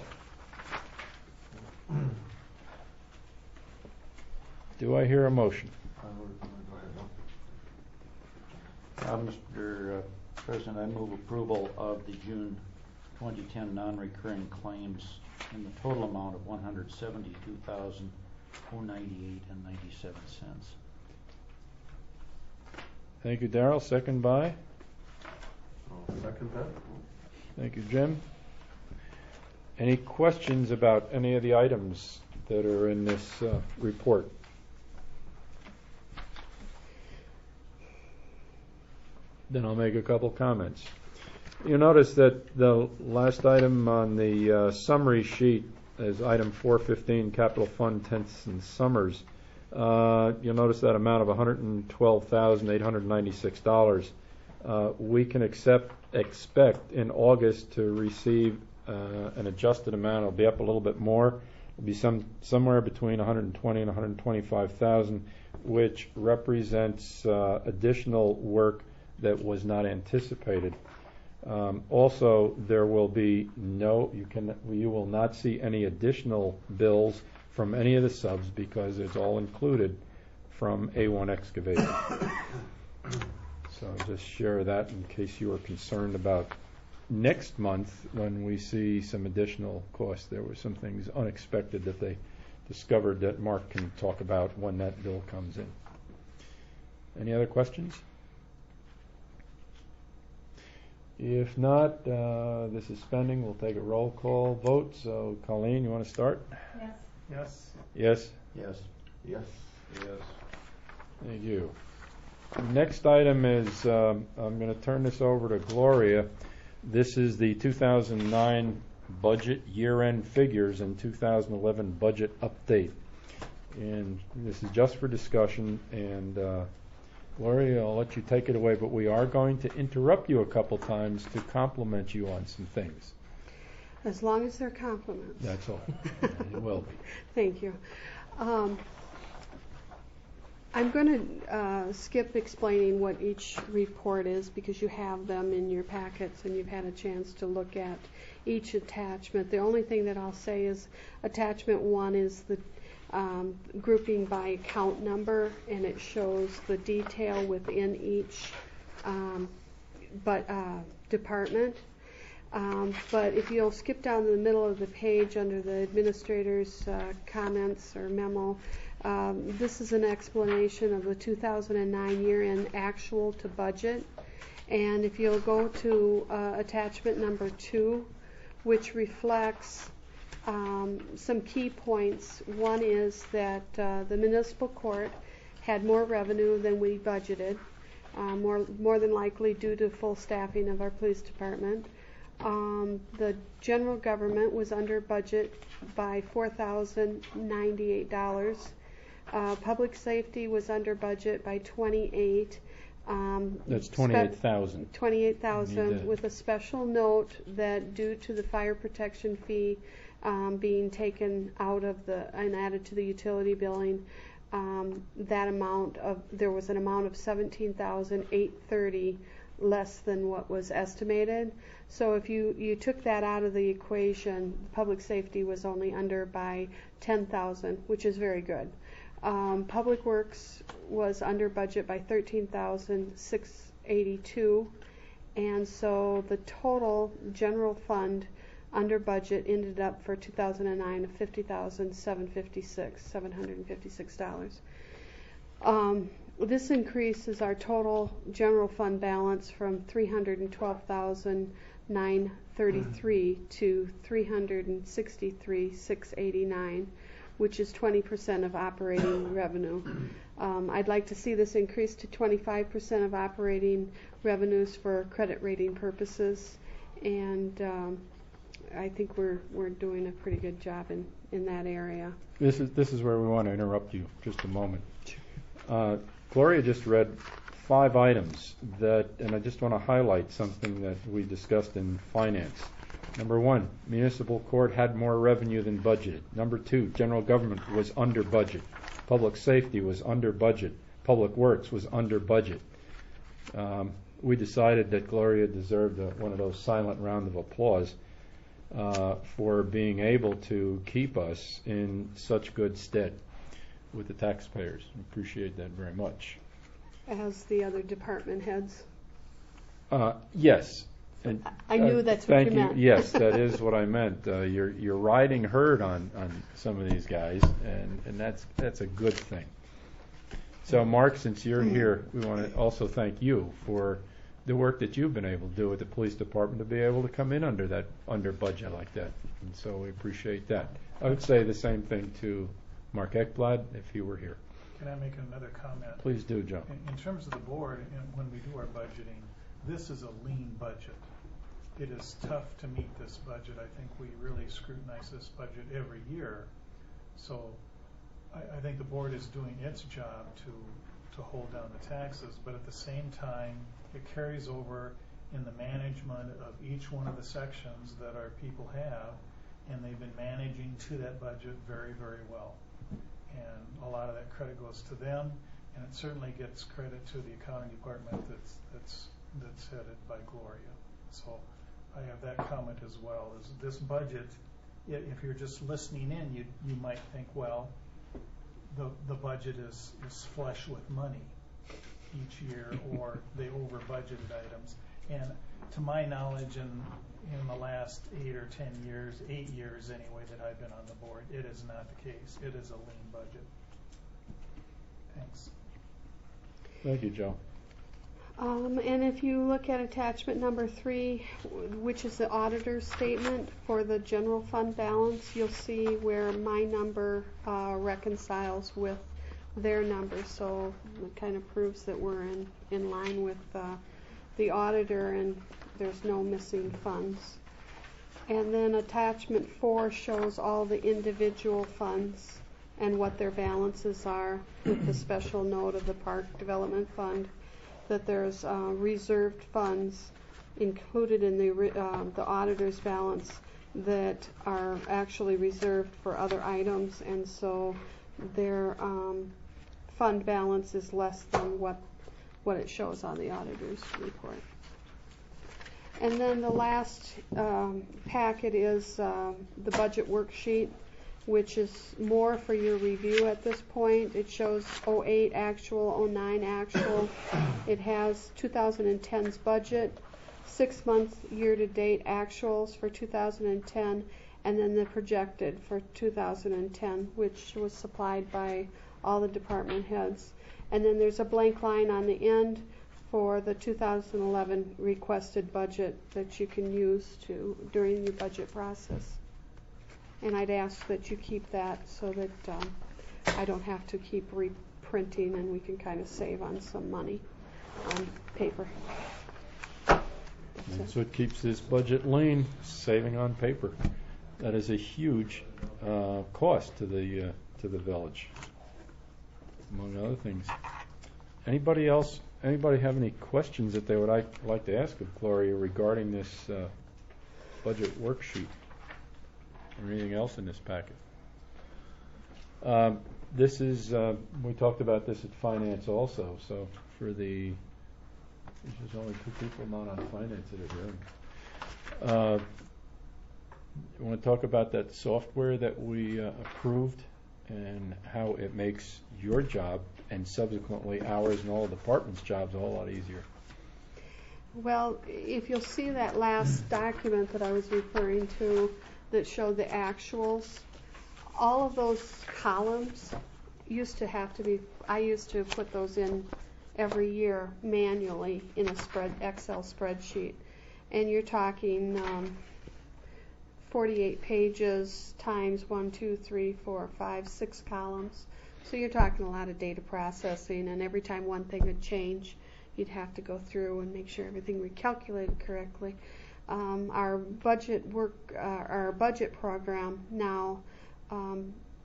do I hear a motion? Mr. President, I move approval of the June 2010 non-recurring claims in the total amount of $172,098.97. Thank you, Darrell. Second by? I'll second that. Thank you, Jim. Any questions about any of the items that are in this report? Then I'll make a couple comments. You'll notice that the last item on the summary sheet is item 415, Capital Fund Tents and Summers. You'll notice that amount of $112,896. We can expect in August to receive an adjusted amount. It'll be up a little bit more. It'll be somewhere between $120,000 and $125,000, which represents additional work that was not anticipated. Also, there will be you will not see any additional bills from any of the subs because it's all included from A1 Excavator. So just share that in case you are concerned about next month when we see some additional costs. There were some things unexpected that they discovered that Mark can talk about when that bill comes in. Any other questions? If not, this is spending. We'll take a roll call vote. So, Colleen, you want to start? Yes. Yes. Yes? Yes. Yes. Yes. Thank you. Next item is, I'm going to turn this over to Gloria. This is the 2009 budget year-end figures and 2011 budget update. And this is just for discussion. And Gloria, I'll let you take it away, but we are going to interrupt you a couple times to compliment you on some things. As long as they're compliments. That's all. It will be. Thank you. I'm going to skip explaining what each report is because you have them in your packets and you've had a chance to look at each attachment. The only thing that I'll say is attachment 1 is the grouping by account number, and it shows the detail within each department. But if you'll skip down to the middle of the page under the administrator's comments or memo, this is an explanation of the 2009 year-end actual to budget. And if you'll go to attachment number 2, which reflects some key points. One is that the municipal court had more revenue than we budgeted, more than likely due to full staffing of our police department. The general government was under budget by $4,098. Public safety was under budget by $28,000. That's $28,000. $28,000 with a special note that due to the fire protection fee being taken out of and added to the utility billing, there was an amount of $17,830 less than what was estimated. So if you took that out of the equation, public safety was only under by $10,000, which is very good. Public Works was under budget by $13,682, and so the total general fund under budget ended up for 2009 of $50,756. This increases our total general fund balance from $312,933 to $363,689, which is 20% of operating revenue. I'd like to see this increase to 25% of operating revenues for credit rating purposes, and I think we're doing a pretty good job in that area. This is where we want to interrupt you just a moment. Gloria just read 5 items and I just want to highlight something that we discussed in finance. Number 1, municipal court had more revenue than budgeted. Number 2, general government was under budget. Public safety was under budget. Public works was under budget. We decided that Gloria deserved one of those silent round of applause for being able to keep us in such good stead with the taxpayers. We appreciate that very much. As the other department heads. Yes. And, I knew that's what you meant. Yes, that is what I meant. You're riding herd on some of these guys, and that's a good thing. So, Mark, since you're here, we want to also thank you for the work that you've been able to do with the police department to be able to come in under budget like that. And so we appreciate that. I would say the same thing to Mark Ekblad if he were here. Can I make another comment? Please do, Joe. In terms of the board, when we do our budgeting, this is a lean budget. It is tough to meet this budget. I think we really scrutinize this budget every year. So I think the board is doing its job to hold down the taxes, but at the same time, it carries over in the management of each one of the sections that our people have, and they've been managing to that budget very, very well. And a lot of that credit goes to them, and it certainly gets credit to the accounting department that's headed by Gloria. So I have that comment as well. Is this budget, if you're just listening in, you might think, well, the budget is flush with money each year, or they over budgeted items. And to my knowledge, in the last 8 or 10 years, 8 years anyway, that I've been on the board, it is not the case. It is a lean budget. Thanks. Thank you, Joe. And if you look at attachment number 3, which is the auditor's statement for the general fund balance, you'll see where my number reconciles with their number. So it kind of proves that we're in line with the auditor. And there's no missing funds. And then attachment 4 shows all the individual funds and what their balances are, with the special note of the Park Development Fund, that there's reserved funds included in the auditor's balance that are actually reserved for other items, and so their fund balance is less than what it shows on the auditor's report. And then the last packet is the budget worksheet, which is more for your review at this point. It shows 08 actual, 09 actual. It has 2010's budget, 6 months year-to-date actuals for 2010, and then the projected for 2010, which was supplied by all the department heads. And then there's a blank line on the end for the 2011 requested budget that you can use during your budget process. And I'd ask that you keep that so that I don't have to keep reprinting, and we can kind of save on some money on paper. That's what keeps this budget lean, saving on paper. That is a huge cost to the village, among other things. Anybody else? Anybody have any questions that they would like to ask of Gloria regarding this budget worksheet or anything else in this packet? This is we talked about this at finance also. So for there's only 2 people not on finance that are here. I want to talk about that software that we approved and how it makes your job and subsequently ours and all the departments' jobs a whole lot easier. Well, if you'll see that last document that I was referring to that showed the actuals, all of those columns used to have to be, I used to put those in every year manually in a Excel spreadsheet. And you're talking 48 pages times 1, 2, 3, 4, 5, 6 columns. So you're talking a lot of data processing, and every time one thing would change, you'd have to go through and make sure everything recalculated correctly. Our budget program now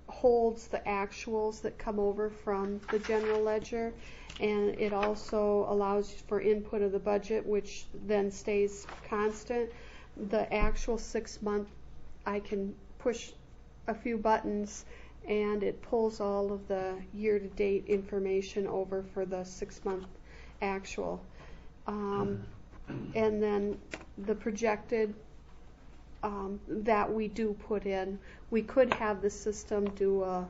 holds the actuals that come over from the general ledger, and it also allows for input of the budget, which then stays constant. The actual 6 month, I can push a few buttons and it pulls all of the year-to-date information over for the 6 month actual. And then the projected that we do put in, we could have the system do a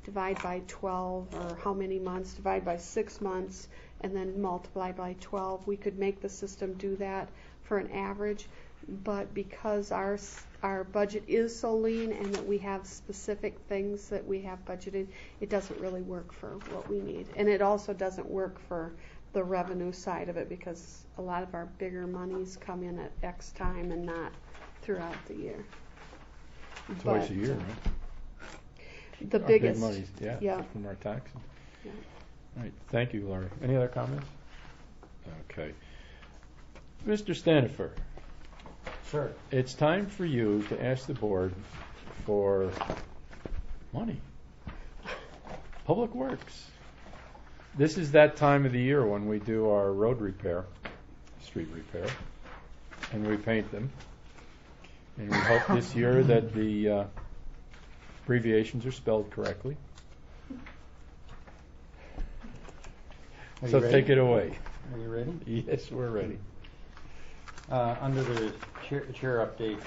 divide by 12 or how many months, divide by 6 months, and then multiply by 12. We could make the system do that for an average, but because our budget is so lean and that we have specific things that we have budgeted, it doesn't really work for what we need. And it also doesn't work for the revenue side of it, because a lot of our bigger monies come in at X time and not throughout the year. Twice a year, right? The Our biggest. big monies, yeah, from our taxes. Yeah. All right, thank you, Laurie. Any other comments? Okay. Mr. Stanifer. Sir. It's time for you to ask the board for money. Public Works. This is that time of the year when we do our road repair, street repair, and we paint them. And we hope this year that the abbreviations are spelled correctly. So take it away. Are you ready? Yes, we're ready. Under the chair update,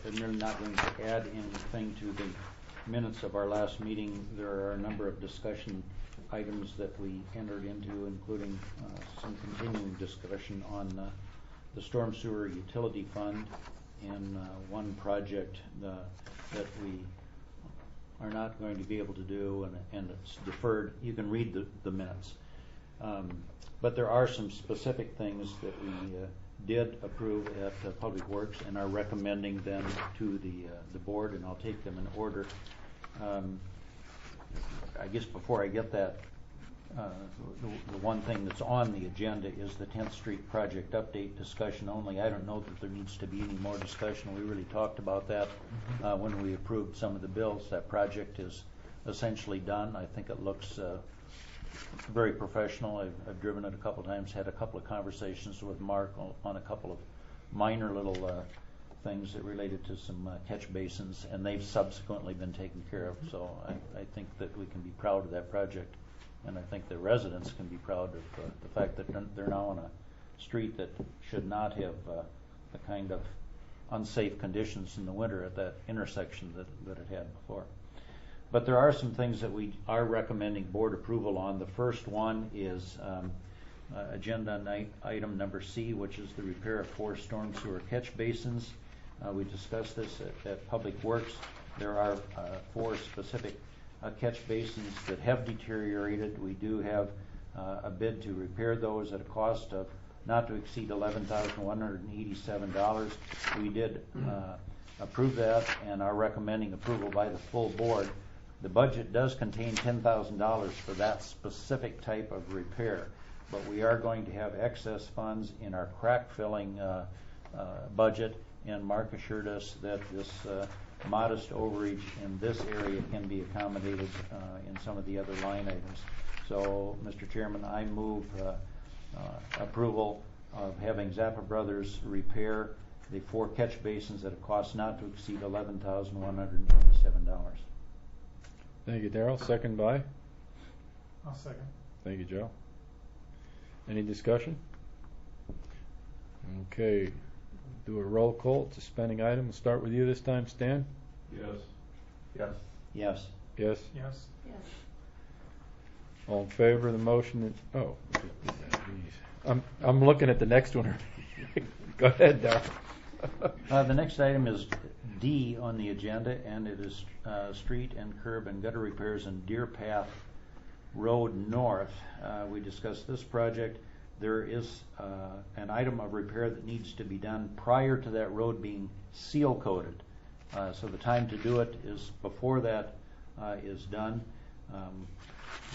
I'm really not going to add anything to the minutes of our last meeting. There are a number of discussion items that we entered into, including some continuing discussion on the storm sewer utility fund and one project that we are not going to be able to do, and it's deferred. You can read the minutes. But there are some specific things that we did approve at Public Works and are recommending them to the board, and I'll take them in order. I guess before I get that the one thing that's on the agenda is the 10th Street project update discussion only. I don't know that there needs to be any more discussion. We really talked about that when we approved some of the bills. That project is essentially done. I think it looks very professional. I've driven it a couple of times, had a couple of conversations with Mark on a couple of minor little things that related to some catch basins, and they've subsequently been taken care of. So I think that we can be proud of that project, and I think the residents can be proud of the fact that they're now on a street that should not have the kind of unsafe conditions in the winter at that intersection that it had before. But there are some things that we are recommending board approval on. The first one is agenda item number C, which is the repair of 4 storm sewer catch basins. We discussed this at Public Works. There are 4 specific catch basins that have deteriorated. We do have a bid to repair those at a cost of not to exceed $11,187. We did approve that and are recommending approval by the full board. The budget does contain $10,000 for that specific type of repair, but we are going to have excess funds in our crack filling budget, and Mark assured us that this modest overage in this area can be accommodated in some of the other line items. So, Mr. Chairman, I move approval of having Zappa Brothers repair the 4 catch basins at a cost not to exceed $11,187. Thank you, Darrell. Second by? I'll second. Thank you, Joe. Any discussion? Okay, do a roll call. It's a spending item. We'll start with you this time, Stan. Yes. Yes. Yes. Yes. Yes. Yes. All in favor of the motion? Oh, I'm looking at the next one. Go ahead, Darrell. The next item is D on the agenda, and it is street and curb and gutter repairs in Deer Path Road North. We discussed this project. There is an item of repair that needs to be done prior to that road being seal coated. So the time to do it is before that is done.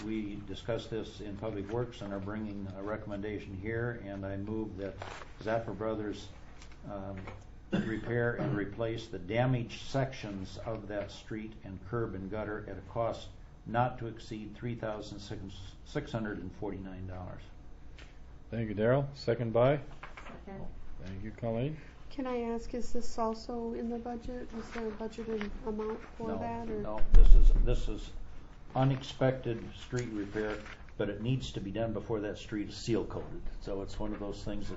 We discussed this in Public Works and are bringing a recommendation here, and I move that Zappa Brothers repair and replace the damaged sections of that street and curb and gutter at a cost not to exceed $3,649. Thank you, Darrell. Second by? Second. Thank you, Colleen. Can I ask, is this also in the budget? Is there a budgeted amount for that? Or? No, this is unexpected street repair, but it needs to be done before that street is seal coated. So it's one of those things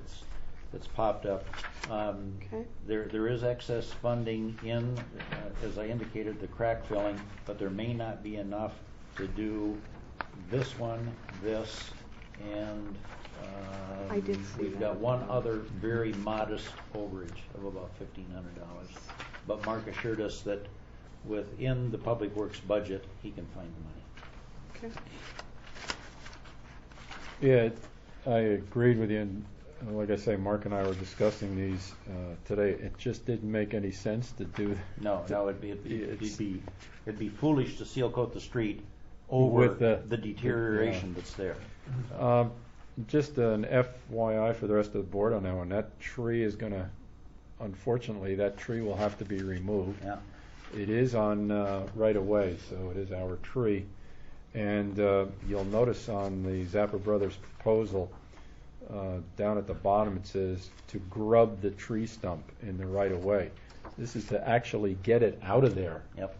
that's popped up. Okay. There is excess funding in, as I indicated, the crack filling, but there may not be enough to do this one, this, and I did see we've that. got one other very modest overage of about $1,500. But Mark assured us that within the Public Works budget, he can find the money. Okay. Yeah, I agreed with you. And like I say, Mark and I were discussing these today. It just didn't make any sense to do. No, it'd be foolish to seal coat the street over with the deterioration that's there. Just an FYI for the rest of the board on that one. That tree is going to, unfortunately, that tree will have to be removed. Yeah. It is on right away, so it is our tree. And you'll notice on the Zappa Brothers proposal, down at the bottom it says to grub the tree stump in the right of way. This is to actually get it out of there. Yep.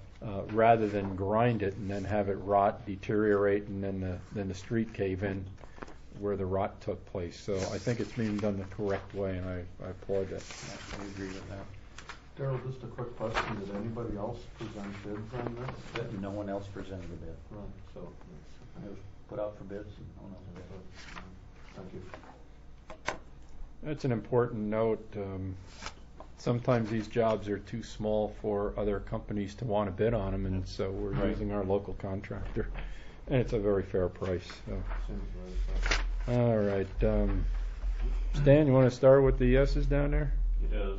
Rather than grind it and then have it rot, deteriorate, and then the street cave in where the rot took place. So I think it's being done the correct way, and I applaud that. I agree with that. Darrell, just a quick question. Did anybody else present bids on this? No one else presented a bid. Right, so It was put out for bids and no one else bid. thank you. That's an important note. Sometimes these jobs are too small for other companies to want to bid on them, and so we're using our local contractor, and it's a very fair price. So. Seems right. All right, Stan, you want to start with the yeses down there? Yes.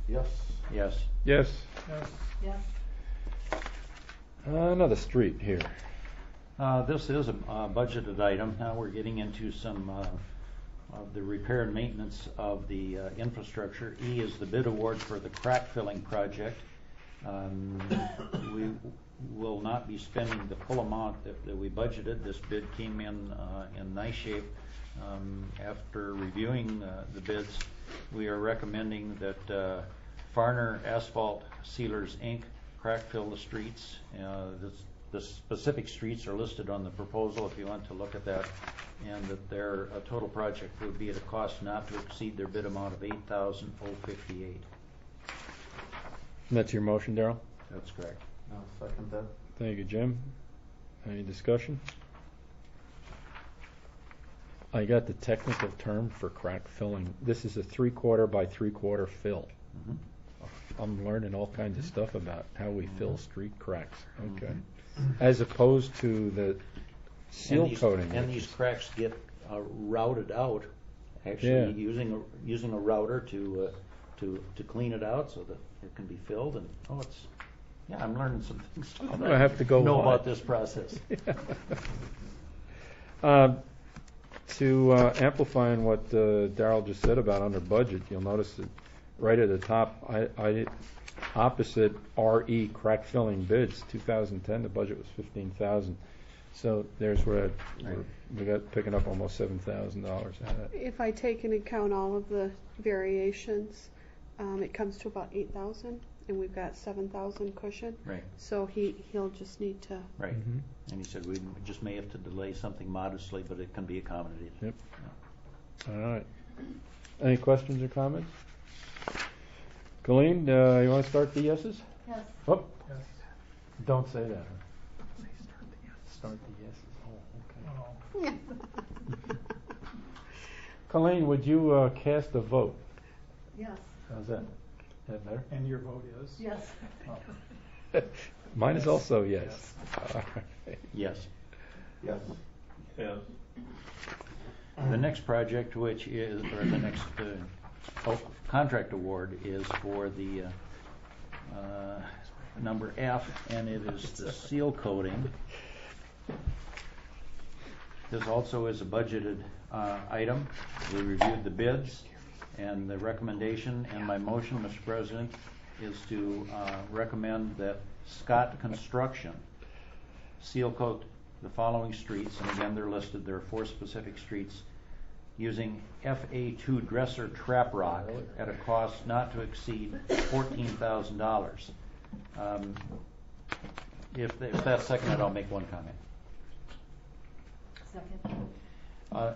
Yes. Yes. Yes. Yes. Yes. Another street here. This is a budgeted item. Now we're getting into some of the repair and maintenance of the infrastructure. E is the bid award for the crack filling project. We will not be spending the full amount that we budgeted. This bid came in nice shape. After reviewing the bids, we are recommending that Farner Asphalt Sealers Inc. crack fill the streets. The specific streets are listed on the proposal if you want to look at that, and that their total project would be at a cost not to exceed their bid amount of $8,058. And that's your motion, Darrell? That's correct. I'll second that. Thank you, Jim. Any discussion? I got the technical term for crack filling. This is a 3/4 by 3/4 fill. Mm-hmm. I'm learning all kinds of stuff about how we fill street cracks. Okay. As opposed to the seal coating. And these cracks get routed out, actually using a router to clean it out so that it can be filled. And I'm learning some things. I'm gonna have to go know watch. about this process. To amplify on what Darrell just said about under budget, you'll notice that right at the top, I opposite RE crack filling bids, 2010, the budget was $15,000. So there's where we got picking up almost $7,000 out of that. If I take into account all of the variations, it comes to about 8,000, and we've got 7,000 cushion. Right. So he'll just need to. Right. Mm-hmm. And he said we just may have to delay something modestly, but it can be accommodated. Yep. Yeah. All right. Any questions or comments? Colleen, you want to start the yeses? Yes. Oh, Yes. don't say that. Huh? Start the yeses. Oh, okay. Oh. Colleen, would you cast a vote? Yes. How's that? Is that better? And your vote is? Yes. Oh. Mine is Yes. also yes. All right. Yes. Yes. Yeah. The next project, or the next contract award, is for the number F, and it is the seal coating. This also is a budgeted item. We reviewed the bids, and the recommendation, and my motion, Mr. President, is to recommend that Scott Construction seal coat the following streets, and again they're listed. There are 4 specific streets, using FA2 dresser trap rock at a cost not to exceed $14,000. If that's seconded, I'll make one comment. Second.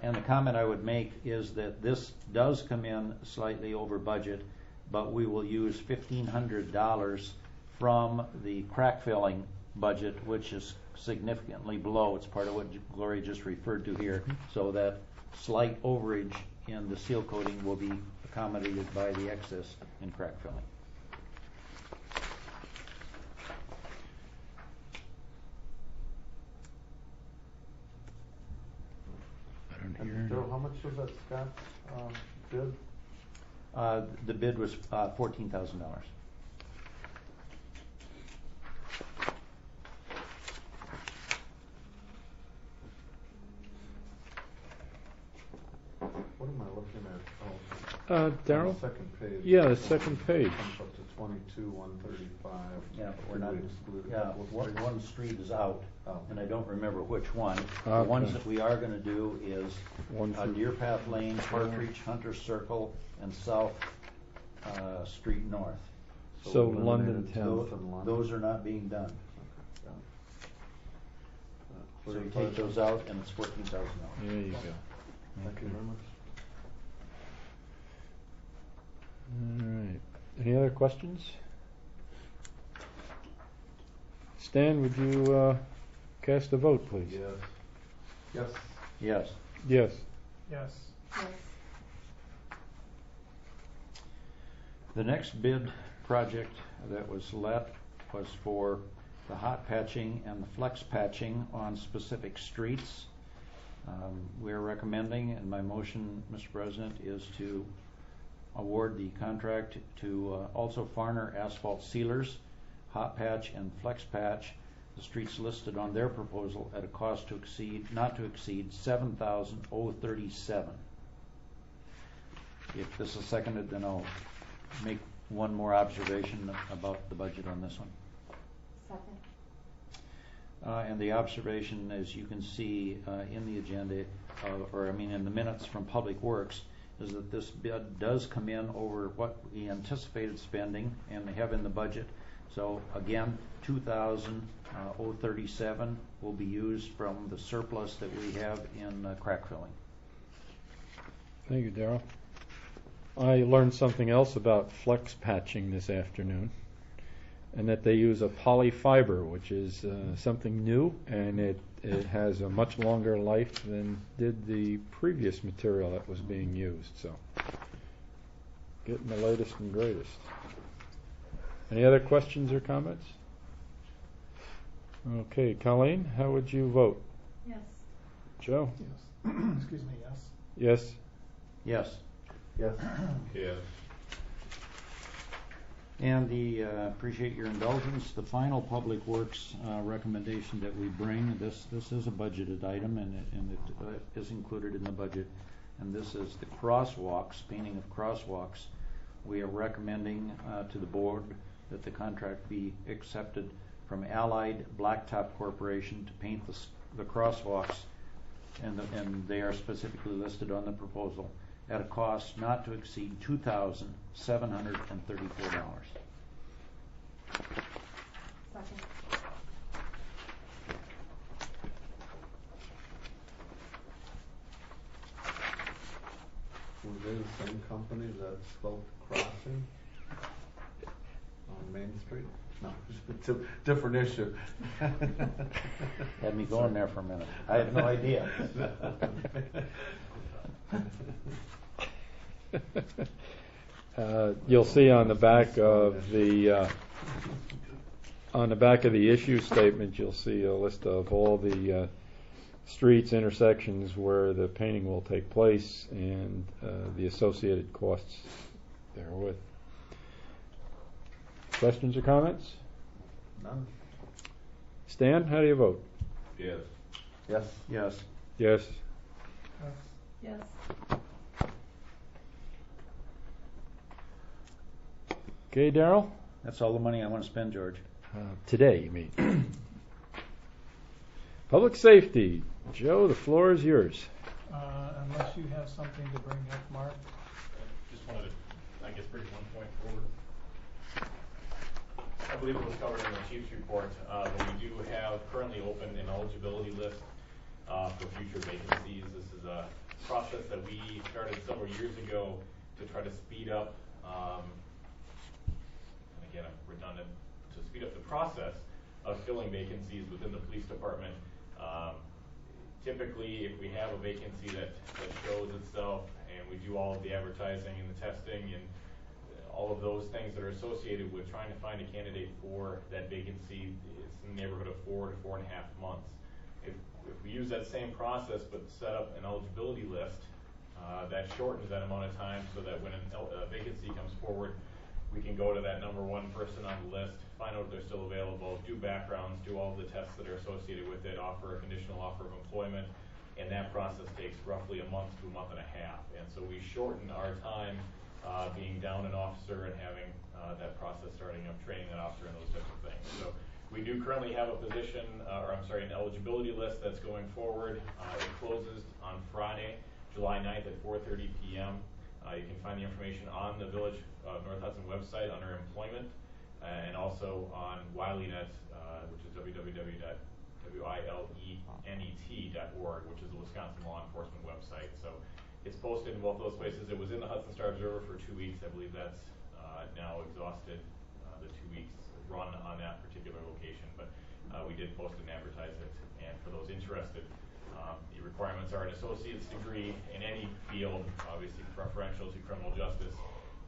And the comment I would make is that this does come in slightly over budget, but we will use $1,500 from the crack filling budget, which is significantly below. It's part of what Gloria just referred to here. So that slight overage in the seal coating will be accommodated by the excess in crack filling. I don't And hear. Joe, how much was that Scott bid? The bid was $14,000. What am I looking at? Darrell? On the second page. Yeah, the second page. Comes up to 22,135. Yeah, but we're Did not. we exclude a Yeah, couple of streets? one street is out, Oh. and I don't remember which one. The Okay. ones that we are going to do is One for- Deer Path Lane, Partridge, Hunter Circle, and South Street North. So we London eliminated 10th. and London. Those are not being done. So you 35. take those out, and it's $14,000. There you go. Thank you very much. All right. Any other questions? Stan, would you cast a vote, please? Yes. Yes. Yes. Yes. Yes. Yes. The next bid project that was let was for the hot patching and the flex patching on specific streets. We're recommending, and my motion, Mr. President, is to award the contract to also Farner Asphalt Sealers, hot patch and flex patch the streets listed on their proposal at a cost not to exceed $7,037. If this is seconded, then I'll make one more observation about the budget on this one. Second. And the observation, as you can see in the agenda, in the minutes from Public Works, is that this bid does come in over what we anticipated spending and they have in the budget. So again, $2,037 will be used from the surplus that we have in crack filling. Thank you, Darrell. I learned something else about flex patching this afternoon, and that they use a polyfiber, which is something new, and it has a much longer life than did the previous material that was being used. So, getting the latest and greatest. Any other questions or comments? Okay, Colleen, how would you vote? Yes. Joe? Yes. Excuse me, yes. Yes. Yes. Yes. Yes. And appreciate your indulgence. The final Public Works recommendation that we bring, this is a budgeted item, and it is included in the budget. And this is the crosswalks, painting of crosswalks. We are recommending to the board that the contract be accepted from Allied Blacktop Corporation to paint the crosswalks, and they are specifically listed on the proposal at a cost not to exceed $2,734. Second. Were they the same company that Slope Crossing on Main Street? No, it's a different issue. Had me going there for a minute. I had no idea. You'll see on the back of the issue statement, you'll see a list of all the streets, intersections where the painting will take place, and the associated costs therewith. Questions or comments? None. Stan, how do you vote? Yes. Yes. Yes. Yes. Yes. Okay, Darrell? That's all the money I want to spend, George. Today, you mean. Public safety. Joe, the floor is yours. Unless you have something to bring up, Mark. Just wanted to, bring one point forward. I believe it was covered in the chief's report, but we do have currently open an eligibility list for future vacancies. This is a process that we started several years ago to try to speed up, and again, I'm redundant, to speed up the process of filling vacancies within the police department. Typically, if we have a vacancy that shows itself, and we do all of the advertising and the testing and all of those things that are associated with trying to find a candidate for that vacancy, it's in the neighborhood of 4 to 4.5 months. If we use that same process but set up an eligibility list, that shortens that amount of time so that when a vacancy comes forward, we can go to that number one person on the list, find out if they're still available, do backgrounds, do all the tests that are associated with it, offer a conditional offer of employment, and that process takes roughly a month to a month and a half. And so we shorten our time being down an officer and having that process starting up, training that officer and those types of things. So we do currently have a position, an eligibility list that's going forward. It closes on Friday, July 9th at 4:30 p.m. You can find the information on the Village of North Hudson website under employment, and also on WileyNet, which is www.wilenet.org, which is the Wisconsin law enforcement website. So it's posted in both those places. It was in the Hudson Star Observer for 2 weeks. I believe that's now exhausted, the 2 weeks run on that particular location. But we did post and advertise it. And for those interested, the requirements are an associate's degree in any field, obviously preferential to criminal justice.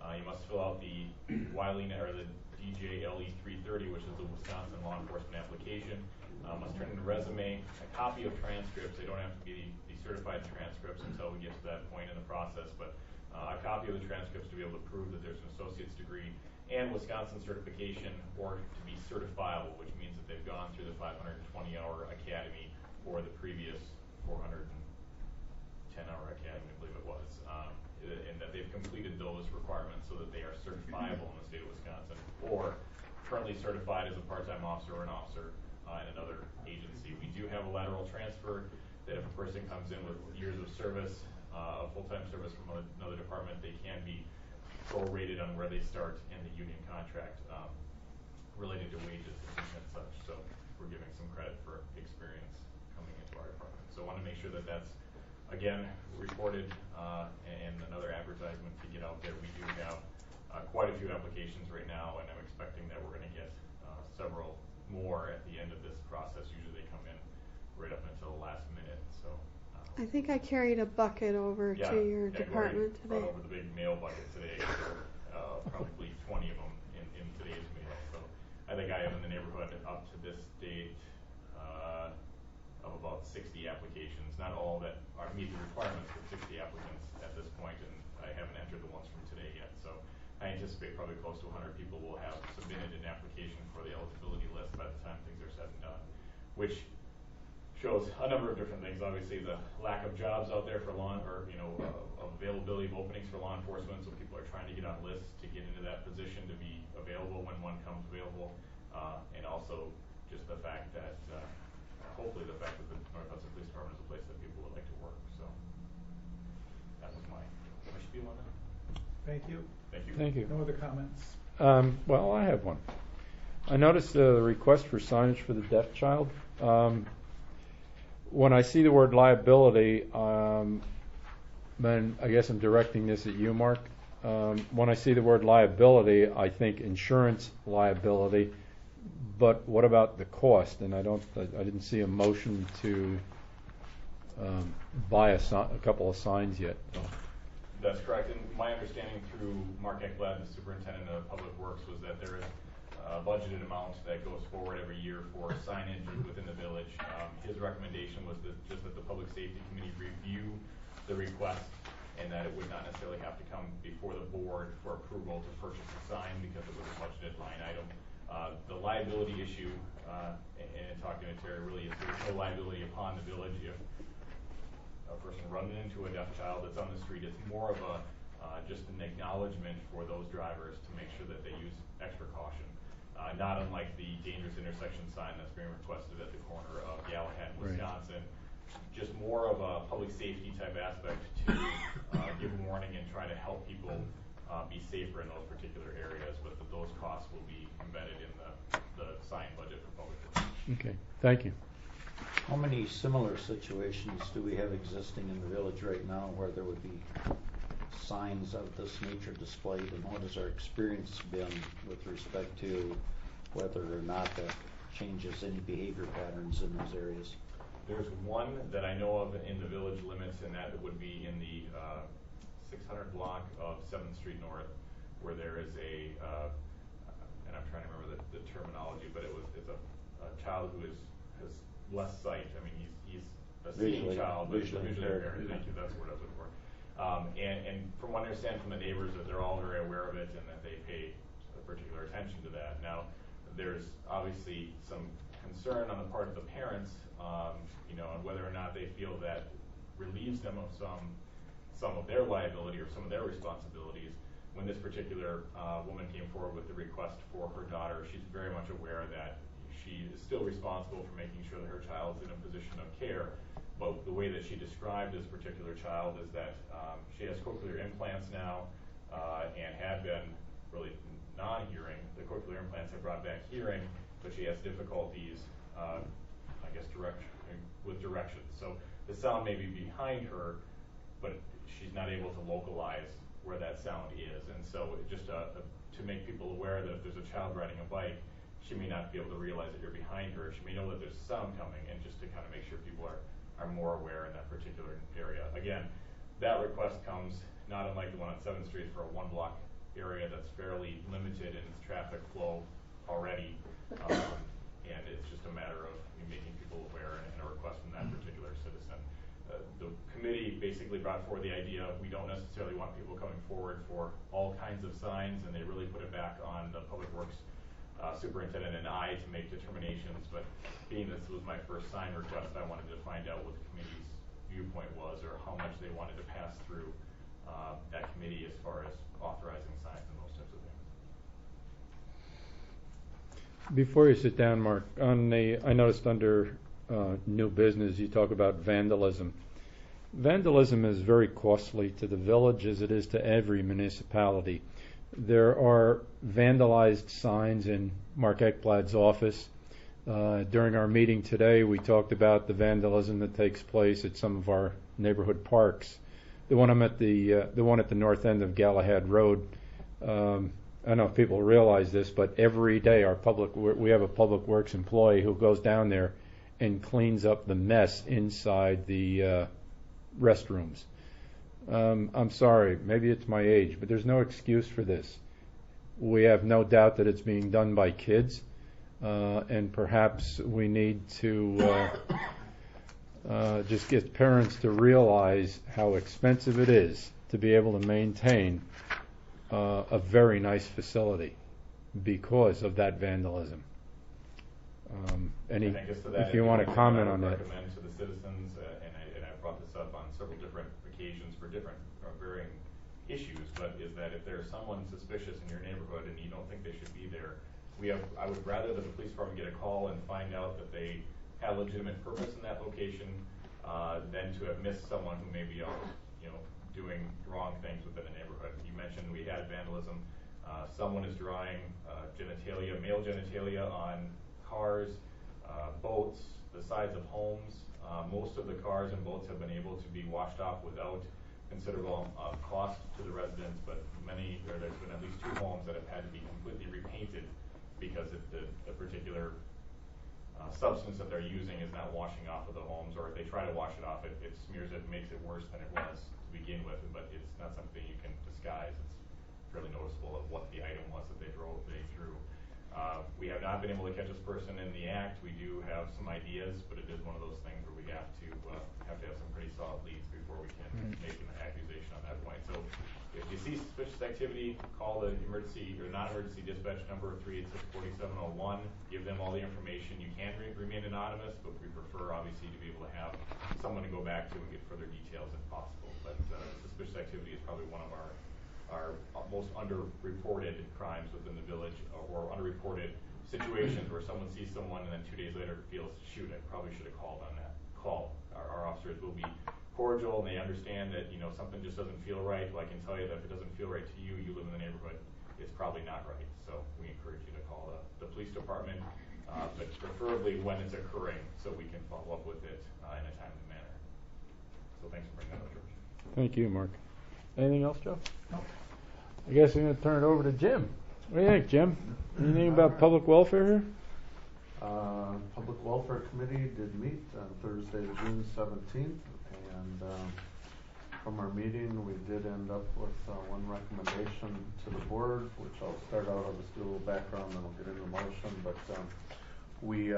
You must fill out the WileyNet or the DJLE 330, which is the Wisconsin law enforcement application. Must turn in a resume, a copy of transcripts. They don't have to be the certified transcripts until we get to that point in the process, but a copy of the transcripts to be able to prove that there's an associate's degree, and Wisconsin certification, or to be certifiable, which means that they've gone through the 520-hour academy or the previous 410-hour academy, I believe it was, and that they've completed those requirements so that they are certifiable in the state of Wisconsin, or currently certified as a part-time officer or an officer in another agency. We do have a lateral transfer that if a person comes in with years of service, of full-time service from another department, they can be prorated on where they start in the union contract related to wages and such. So we're giving some credit for experience coming into our department. So I want to make sure that that's, again, reported and another advertisement to get out there. We do have quite a few applications right now, and I'm expecting that we're going to get several more at the end of this process. Usually they come in right up until the last minute. So I think I carried a bucket over to your department today. Brought over the big mail bucket today. Probably 20 of them in today's mail. So I think I have in the neighborhood up to this date of about 60 applications. Not all that meet the requirements, but 60 applicants at this point, and I haven't entered the ones from today yet. So I anticipate probably close to 100 people will have submitted an application for the eligibility list by the time things are said and done, which shows a number of different things. Obviously, the lack of jobs out there for availability of openings for law enforcement, so people are trying to get on lists to get into that position to be available when one comes available, and also just the fact that, hopefully the fact that the North Hudson Police Department is a place that people would like to work. So that was my spiel on that. Thank you. Thank you. Thank you. No other comments? Well, I have one. I noticed the request for signage for the deaf child. When I see the word liability, then I guess I'm directing this at you, Mark. When I see the word liability, I think insurance liability. But what about the cost? And I didn't see a motion to buy a couple of signs yet. That's correct. And my understanding through Mark Ekblad, the superintendent of public works, was that there is a budgeted amount that goes forward every year for signage within the village. His recommendation was that the public safety committee review the request, and that it would not necessarily have to come before the board for approval to purchase a sign because it was a budgeted line item. The liability issue, and talking to Terry, really is there's no liability upon the village if a person runs into a deaf child that's on the street. It's more of a just an acknowledgement for those drivers to make sure that they use extra caution. Not unlike the dangerous intersection sign that's being requested at the corner of Galahad, Wisconsin. Right. Just more of a public safety type aspect to give a warning and try to help people be safer in those particular areas, but those costs will be embedded in the sign budget for public works. Okay, thank you. How many similar situations do we have existing in the village right now where there would be signs of this nature displayed, and what has our experience been with respect to whether or not that changes any behavior patterns in those areas? There's one that I know of in the village limits, and that would be in the 600 block of 7th Street North, where there is and I'm trying to remember the terminology, but it's a child who has less sight. I mean, he's a seeing child, but visually impaired. Thank you, that's what I was looking for. And from what I understand from the neighbors, that they're all very aware of it and that they pay particular attention to that. Now, there's obviously some concern on the part of the parents, on whether or not they feel that relieves them of some of their liability or some of their responsibilities. When this particular woman came forward with the request for her daughter, she's very much aware that she is still responsible for making sure that her child's in a position of care. But the way that she described this particular child is that she has cochlear implants now and had been really non-hearing. The cochlear implants have brought back hearing, but she has difficulties, with directions. So the sound may be behind her, but she's not able to localize where that sound is. And so just to make people aware that if there's a child riding a bike, she may not be able to realize that you're behind her. She may know that there's sound coming, and just to kind of make sure people are more aware in that particular area. Again, that request comes not unlike the one on 7th Street for a one-block area that's fairly limited in its traffic flow already, and it's just a matter of making people aware and a request from that particular citizen. The committee basically basically brought forward the idea of we don't necessarily want people coming forward for all kinds of signs, and they really put it back on the Public Works superintendent and I to make determinations. But being this was my first sign request, I wanted to find out what the committee's viewpoint was, or how much they wanted to pass through that committee as far as authorizing signs and those types of things. Before you sit down, Mark, I noticed under new business you talk about vandalism. Vandalism is very costly to the village as it is to every municipality. There are vandalized signs in Mark Ekblad's office. During our meeting today, we talked about the vandalism that takes place at some of our neighborhood parks. The one at the north end of Galahad Road. I don't know if people realize this, but every day we have a public works employee who goes down there and cleans up the mess inside the restrooms. I'm sorry, maybe it's my age, but there's no excuse for this. We have no doubt that it's being done by kids, and perhaps we need to just get parents to realize how expensive it is to be able to maintain a very nice facility because of that vandalism. If you want to comment on that. I recommend to the citizens, and I've brought this up on several different occasions for different varying issues, but is that if there's someone suspicious in your neighborhood and you don't think they should be there, I would rather that the police department get a call and find out that they had legitimate purpose in that location than to have missed someone who may be out, doing wrong things within the neighborhood. You mentioned we had vandalism. Someone is drawing male genitalia on cars, boats, the sides of homes. Most of the cars and boats have been able to be washed off without considerable cost to the residents, but there's been at least 2 homes that have had to be completely repainted because the particular substance that they're using is not washing off of the homes, or if they try to wash it off, it smears it and makes it worse than it was to begin with, but it's not something you can disguise. It's fairly noticeable of what the item was that they threw. We have not been able to catch this person in the act. We do have some ideas, but it is one of those things where we have to have some pretty solid leads before we can make an accusation on that point. So if you see suspicious activity, call the emergency or non-emergency dispatch number 386-4701. Give them all the information. You can remain anonymous, but we prefer obviously to be able to have someone to go back to and get further details if possible. But suspicious activity is probably one of our most underreported crimes within the village, or underreported situations where someone sees someone and then 2 days later feels, shoot, I probably should have called on that call. Our officers will be cordial, and they understand that something just doesn't feel right. Well, I can tell you that if it doesn't feel right to you, you live in the neighborhood, it's probably not right. So we encourage you to call the police department, but preferably when it's occurring, so we can follow up with it in a timely manner. So thanks for bringing that up, George. Thank you, Mark. Anything else, Joe? No. I guess I'm going to turn it over to Jim. What do you think, Jim? Anything about public welfare here? Public Welfare Committee did meet on Thursday, June 17th, and from our meeting we did end up with one recommendation to the board, which I'll start out, I'll just do a little background and I'll get into the motion. But we,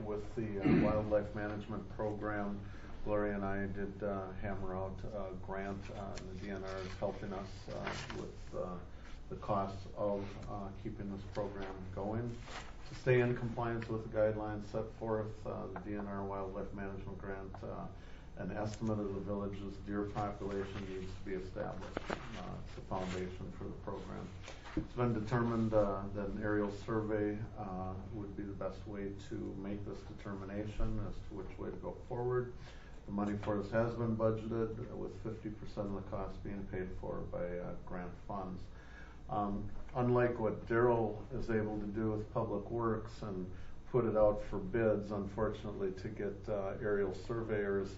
with the wildlife management program, Gloria and I did hammer out a grant, and the DNR is helping us with the costs of keeping this program going. To stay in compliance with the guidelines set forth, the DNR Wildlife Management Grant, an estimate of the village's deer population needs to be established. It's the foundation for the program. It's been determined that an aerial survey would be the best way to make this determination as to which way to go forward. The money for this has been budgeted, with 50% of the cost being paid for by grant funds. Unlike what Daryl is able to do with Public Works and put it out for bids, unfortunately, to get aerial surveyors,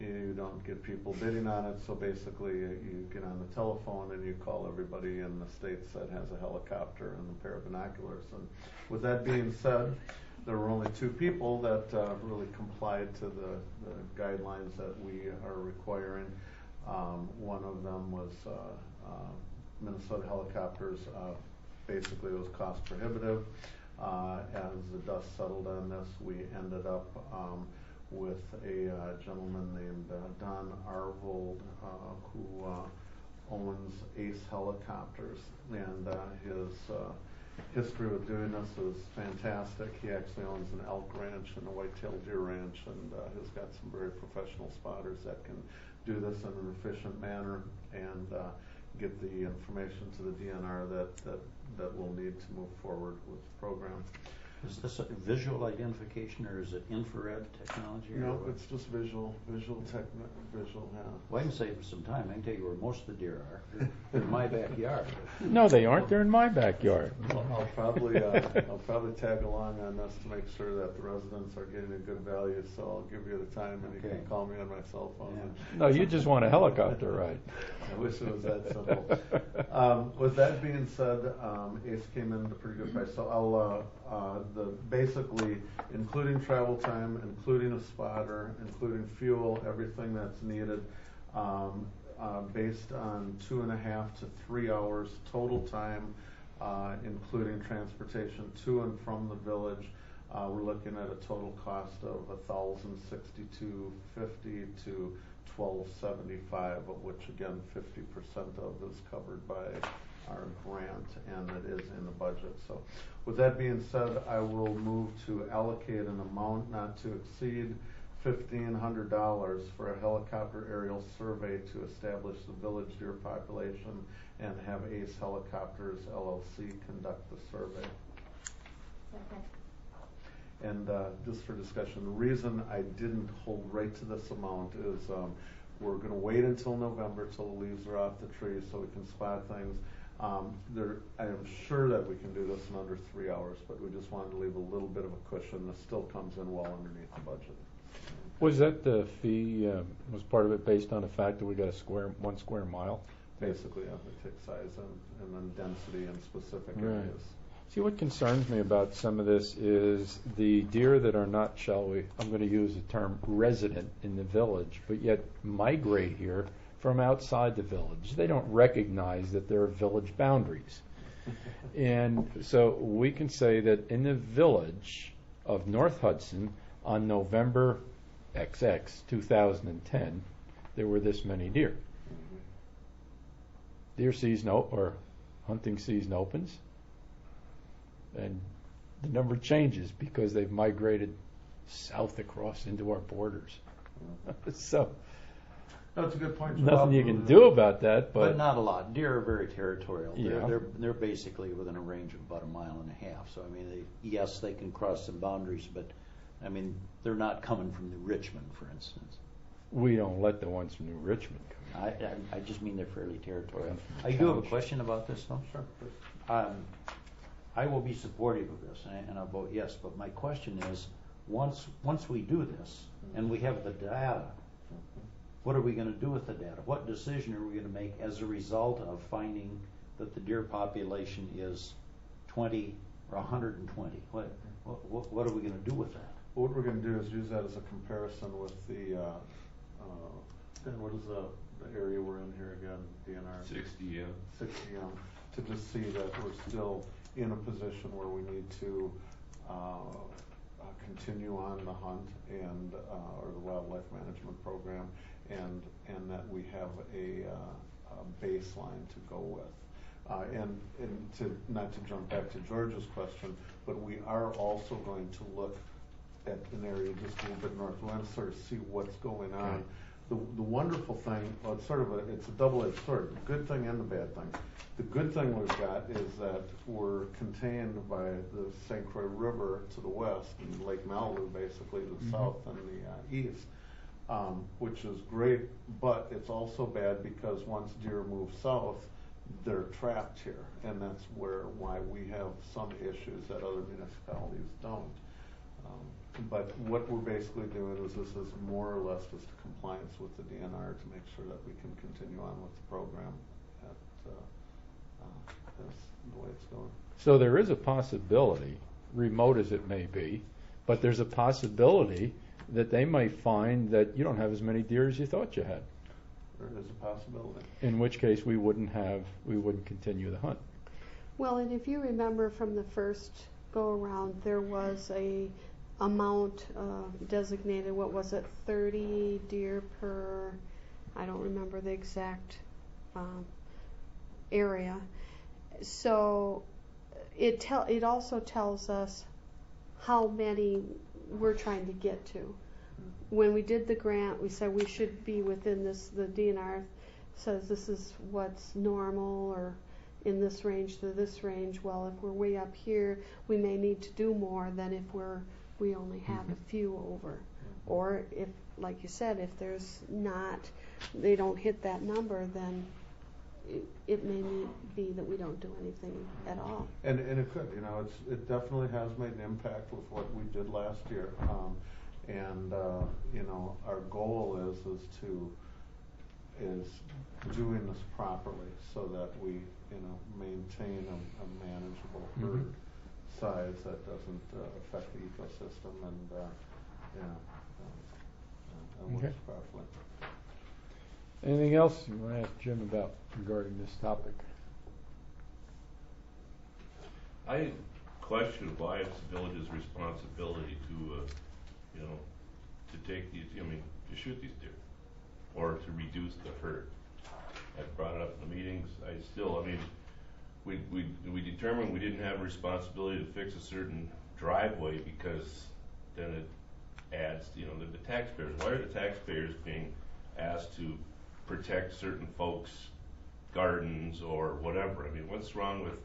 you don't get people bidding on it. So basically, you get on the telephone and you call everybody in the states that has a helicopter and a pair of binoculars. And with that being said, there were only 2 people that really complied to the guidelines that we are requiring. One of them was Minnesota Helicopters. Basically, it was cost prohibitive. As the dust settled on this, we ended up with a gentleman named Don Arvold, who owns Ace Helicopters, and his history with doing this is fantastic. He actually owns an elk ranch and a white-tailed deer ranch, and has got some very professional spotters that can do this in an efficient manner and get the information to the DNR that we'll need to move forward with the program. Is this a visual identification or is it infrared technology? No, it's just visual, yeah. Well, I can save you some time. I can tell you where most of the deer are. They're in my backyard. No, they aren't. They're in my backyard. I'll probably tag along on this to make sure that the residents are getting a good value, so I'll give you the time and you can call me on my cell phone. Yeah. No, you just want a helicopter ride. I wish it was that simple. With that being said, Ace came in at a pretty good price, so I'll basically, including travel time, including a spotter, including fuel, everything that's needed, based on 2.5 to 3 hours total time, including transportation to and from the village. We're looking at a total cost of $1,062.50 to $1,275, of which again 50% of is covered by our grant, and it is in the budget. So with that being said, I will move to allocate an amount not to exceed $1,500 for a helicopter aerial survey to establish the village deer population and have Ace Helicopters LLC conduct the survey. Second. And just for discussion, the reason I didn't hold right to this amount is we're going to wait until November till the leaves are off the trees so we can spot things. I am sure that we can do this in under 3 hours, but we just wanted to leave a little bit of a cushion. This still comes in well underneath the budget. Was that the fee, was part of it based on the fact that we got a 1 square mile? Basically, yeah, the tick size and then density in specific Right. areas. See, what concerns me about some of this is the deer that are not, I'm going to use the term resident in the village, but yet migrate here from outside the village. They don't recognize that there are village boundaries. And so we can say that in the village of North Hudson on November XX 2010, there were this many deer. Deer season or hunting season opens, and the number changes because they've migrated south across into our borders. So that's a good point. Nothing you can do about that, but not a lot. Deer are very territorial. Yeah. They're basically within a range of about 1.5 miles. So I mean, yes, they can cross some boundaries, but I mean, they're not coming from New Richmond, for instance. We don't let the ones from New Richmond come. I just mean they're fairly territorial. I do have a question about this, though. Sure. I will be supportive of this, and I'll vote yes. But my question is, once we do this and we have the data, what are we going to do with the data? What decision are we going to make as a result of finding that the deer population is 20 or 120? What are we going to do with that? What we're going to do is use that as a comparison with the, what is the area we're in here again, DNR? 60, yeah. 60, to just see that we're still in a position where we need to continue on the hunt and or the wildlife management program, and that we have a baseline to go with. And to not to jump back to George's question, but we are also going to look at an area just a little bit north. We want to sort of see what's going on. Okay. The wonderful thing, well, it's a double-edged sword, the good thing and the bad thing. The good thing we've got is that we're contained by the St. Croix River to the west and Lake Malibu basically to the south and the east, which is great, but it's also bad because once deer move south, they're trapped here, and that's why we have some issues that other municipalities don't. But what we're basically doing is this is more or less just a compliance with the DNR to make sure that we can continue on with the program that's the way it's going. So there is a possibility, remote as it may be, but there's a possibility that they might find that you don't have as many deer as you thought you had. There is a possibility. In which case we wouldn't continue the hunt. Well, and if you remember from the first go around, there was a amount designated, what was it, 30 deer per, I don't remember the exact area. So it also tells us how many we're trying to get to. When we did the grant, we said we should be within this, the DNR says this is what's normal or in this range to this range. Well, if we're way up here, we may need to do more than if we only have a few over. Or if, like you said, if there's not, they don't hit that number, then it may be that we don't do anything at all. And it could, it definitely has made an impact with what we did last year. Our goal is doing this properly so that we, maintain a manageable herd size that doesn't affect the ecosystem and works properly. Anything else you want to ask Jim about regarding this topic? I question why it's the village's responsibility to take these, to shoot these deer or to reduce the herd. I brought it up in the meetings. We determined we didn't have a responsibility to fix a certain driveway because then it adds, the taxpayers. Why are the taxpayers being asked to protect certain folks' gardens or whatever? What's wrong with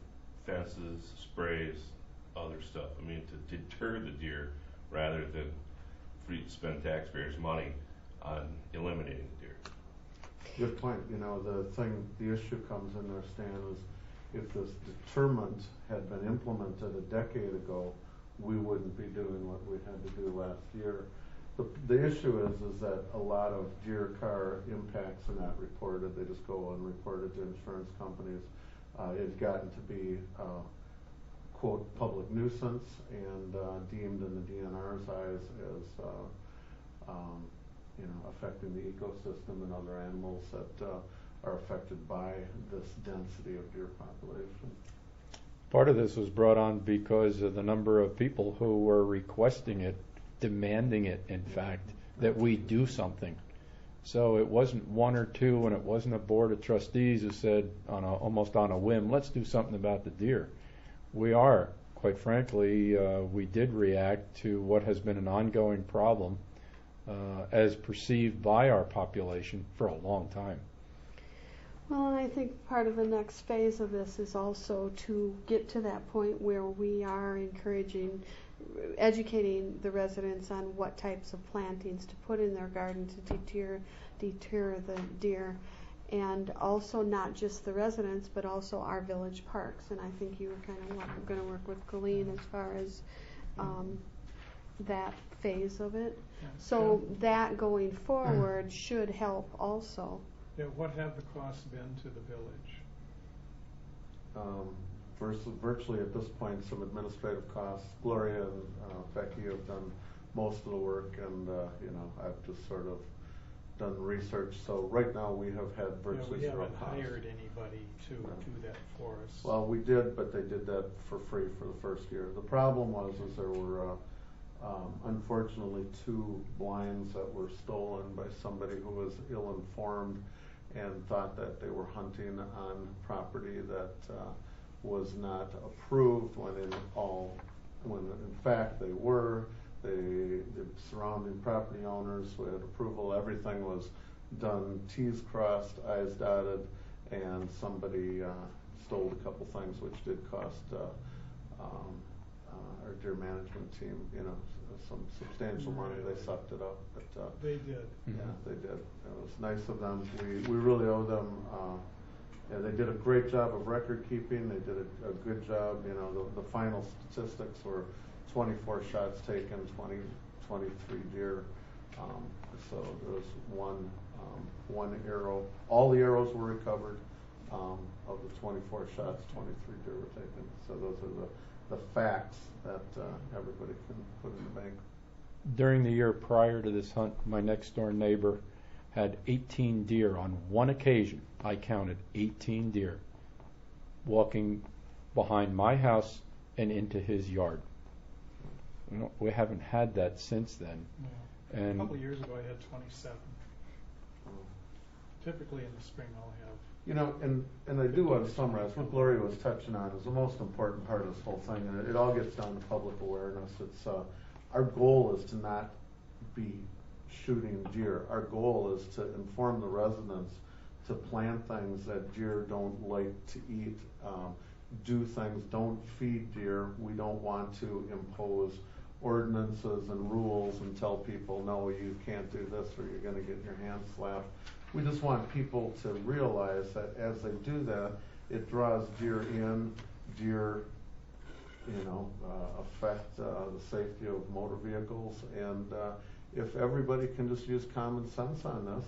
fences, sprays, other stuff? To deter the deer rather than spend taxpayers' money on eliminating the deer. Good point. The issue comes in there, Stan, is if this deterrent had been implemented a decade ago, we wouldn't be doing what we had to do last year. The issue is that a lot of deer car impacts are not reported. They just go unreported to insurance companies. It's gotten to be quote public nuisance and deemed in the DNR's eyes as affecting the ecosystem and other animals that are affected by this density of deer population. Part of this was brought on because of the number of people who were requesting it, demanding it, in fact, that we do something. So it wasn't one or two, and it wasn't a board of trustees who said, almost on a whim, let's do something about the deer. We are, quite frankly, we did react to what has been an ongoing problem as perceived by our population for a long time. Well, I think part of the next phase of this is also to get to that point where we are educating the residents on what types of plantings to put in their garden to deter the deer, and also not just the residents, but also our village parks. And I think you were kind of going to work with Colleen as far as that phase of it. Yeah. So that going forward should help also. Yeah, what have the costs been to the village? Virtually at this point, some administrative costs. Gloria and Becky have done most of the work, and I've just sort of done research. So right now we have had virtually zero costs. We haven't hired anybody to do that for us. Well, we did, but they did that for free for the first year. The problem was there were unfortunately 2 blinds that were stolen by somebody who was ill-informed and thought that they were hunting on property that was not approved when in fact they were. The surrounding property owners had approval. Everything was done T's crossed, I's dotted, and somebody stole a couple things which did cost our deer management team, some substantial money. They sucked it up, but they did. Yeah, they did. It was nice of them. We really owe them. They did a great job of record keeping. They did a good job. The final statistics were 24 shots taken, 23 deer. So there was one arrow. All the arrows were recovered. Of the 24 shots, 23 deer were taken. So those are the facts that everybody can put in the bank. During the year prior to this hunt, my next door neighbor had 18 deer on one occasion. I counted 18 deer walking behind my house and into his yard. We haven't had that since then. A And couple of years ago, I had 27. Typically in the spring, I'll have. You know, and I do want to summarize, what Gloria was touching on is the most important part of this whole thing, and it all gets down to public awareness. It's, our goal is to not be shooting deer. Our goal is to inform the residents to plant things that deer don't like to eat, do things, don't feed deer. We don't want to impose ordinances and rules and tell people, no, you can't do this or you're going to get your hands slapped. We just want people to realize that as they do that, it draws deer in, deer, affect the safety of motor vehicles. And if everybody can just use common sense on this,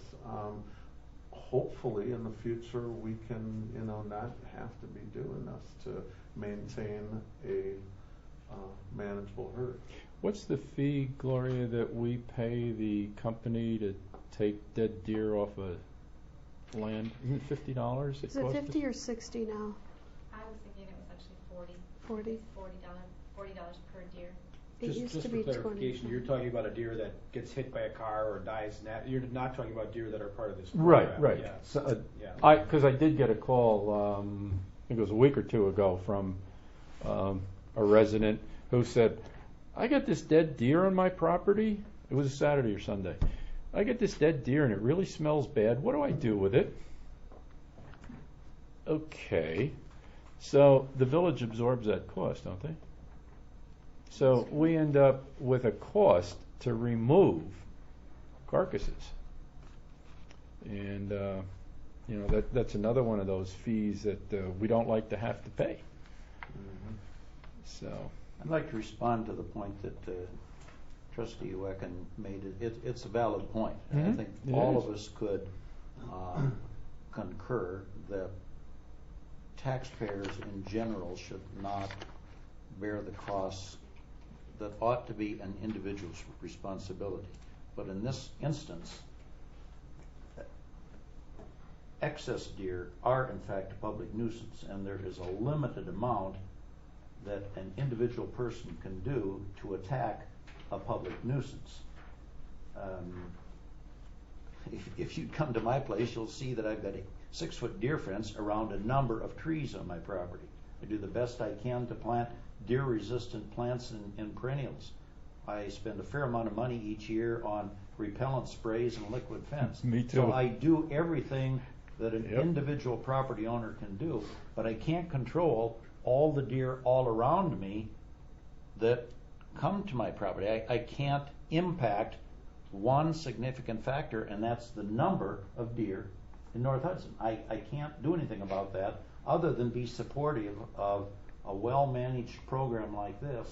hopefully in the future we can, not have to be doing this to maintain a manageable herd. what's the fee, Gloria, that we pay the company to take dead deer off of land? Isn't it $50? Is it 50 or 60 now? I was thinking it was actually 40. $40 per deer. It used Just to for be clarification, 20. you're talking about a deer that gets hit by a car or dies. You're not talking about deer that are part of this Right, program. right. Yeah. So, Yeah. because I did get a call, I think it was a week or two ago, from a resident who said, I got this dead deer on my property. It was a Saturday or Sunday. I get this dead deer and it really smells bad. What do I do with it? Okay. So the village absorbs that cost, don't they? So we end up with a cost to remove carcasses. And, that's another one of those fees that we don't like to have to pay. Mm-hmm. So. I'd like to respond to the point that Trustee Wecken made. It's a valid point. And I think all of us could concur that taxpayers in general should not bear the costs that ought to be an individual's responsibility. But in this instance, excess deer are in fact a public nuisance, and there is a limited amount that an individual person can do to attack a public nuisance. If you come to my place, you'll see that I've got a 6-foot deer fence around a number of trees on my property. I do the best I can to plant deer-resistant plants and perennials. I spend a fair amount of money each year on repellent sprays and liquid fence. Me too. So I do everything that an individual property owner can do, but I can't control all the deer all around me that come to my property. I can't impact one significant factor, and that's the number of deer in North Hudson. I can't do anything about that other than be supportive of a well-managed program like this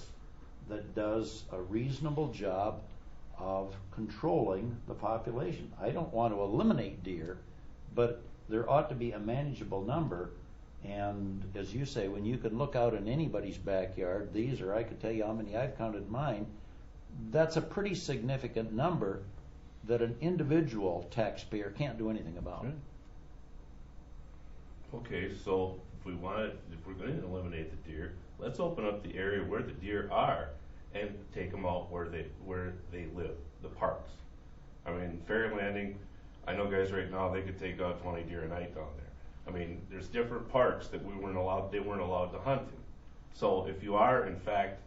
that does a reasonable job of controlling the population. I don't want to eliminate deer, but there ought to be a manageable number. And as you say, when you can look out in anybody's backyard, I could tell you how many I've counted mine, that's a pretty significant number that an individual taxpayer can't do anything about. Okay, so if we're going to eliminate the deer, let's open up the area where the deer are and take them out where they live, the parks. I mean, Ferry Landing, I know guys right now, they could take out 20 deer a night down there. I mean, there's different parks that they weren't allowed to hunt in. So if you are in fact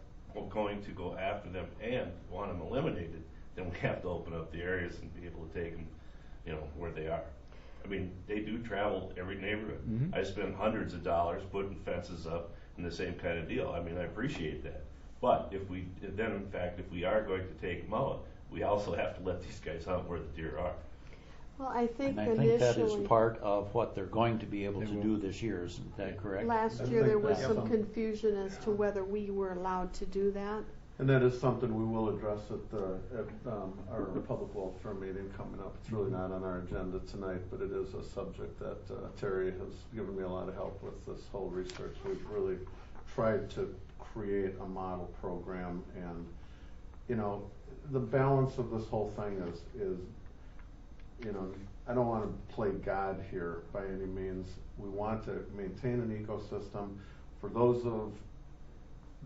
going to go after them and want them eliminated, then we have to open up the areas and be able to take them, where they are. I mean, they do travel every neighborhood. Mm-hmm. I spend hundreds of dollars putting fences up and the same kind of deal. I mean, I appreciate that. But if we are going to take them out, we also have to let these guys hunt where the deer are. Well, I think And I initially, think that is part of what they're going to be able to do this year. Isn't that correct? last I year think there was that's some confusion as to whether we were allowed to do that. And that is something we will address at our public welfare meeting coming up. It's really not on our agenda tonight, but it is a subject that Terry has given me a lot of help with this whole research. We've really tried to create a model program, and the balance of this whole thing is I don't want to play God here by any means. We want to maintain an ecosystem for those of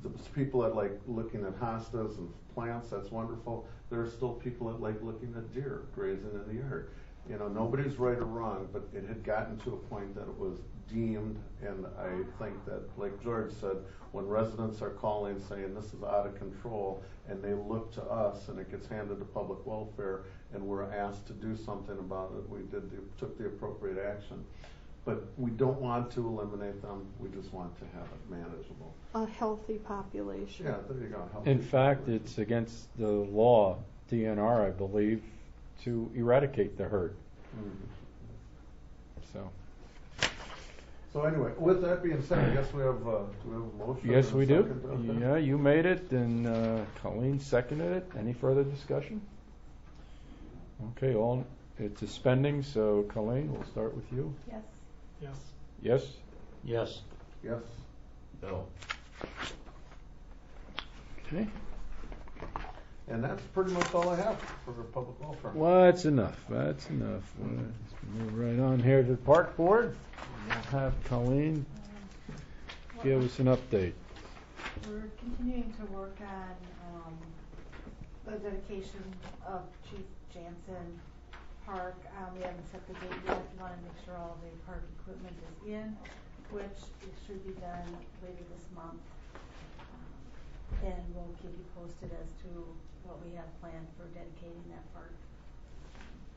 there's people that like looking at hostas and plants, that's wonderful. There are still people that like looking at deer grazing in the yard. You know, nobody's right or wrong, but it had gotten to a point that it was deemed, and I think that, like George said, when residents are calling saying this is out of control, and they look to us, and it gets handed to public welfare, and we're asked to do something about it, we took the appropriate action. But we don't want to eliminate them, we just want to have it manageable. A healthy population. Yeah, there you go. Healthy In fact, population. it's against the law, DNR, I believe, to eradicate the herd. So. So anyway, with that being said, I guess we have, do we have a motion? Yes, and a we do. second on that? Yeah, you made it, and Colleen seconded it. Any further discussion? Okay, it's a spending, so Colleen, we'll start with you. Yes. Yes. Yes? Yes. Yes. No. Okay. And that's pretty much all I have for public welfare. Well, that's enough. That's enough. Let's move right on here to the park board. We'll have Colleen give us an update. We're continuing to work on the dedication of Chief Jansen Park. We haven't set the date yet. We want to make sure all the park equipment is in, which it should be done later this month. And we'll keep you posted as to what we have planned for dedicating that park.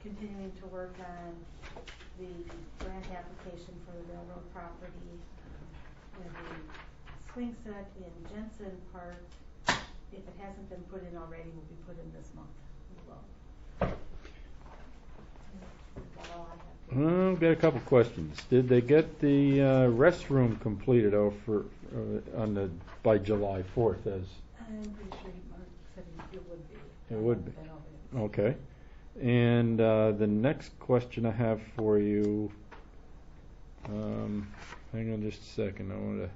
Continuing to work on the grant application for the railroad property. And the swing set in Jensen Park, if it hasn't been put in already, will be put in this month as well. That's all I have to Got a couple questions. Did they get the restroom completed by July 4th? I'm pretty sure Mark said it would be. It would be. I don't know if Okay. And the next question I have for you, hang on just a second. I want to.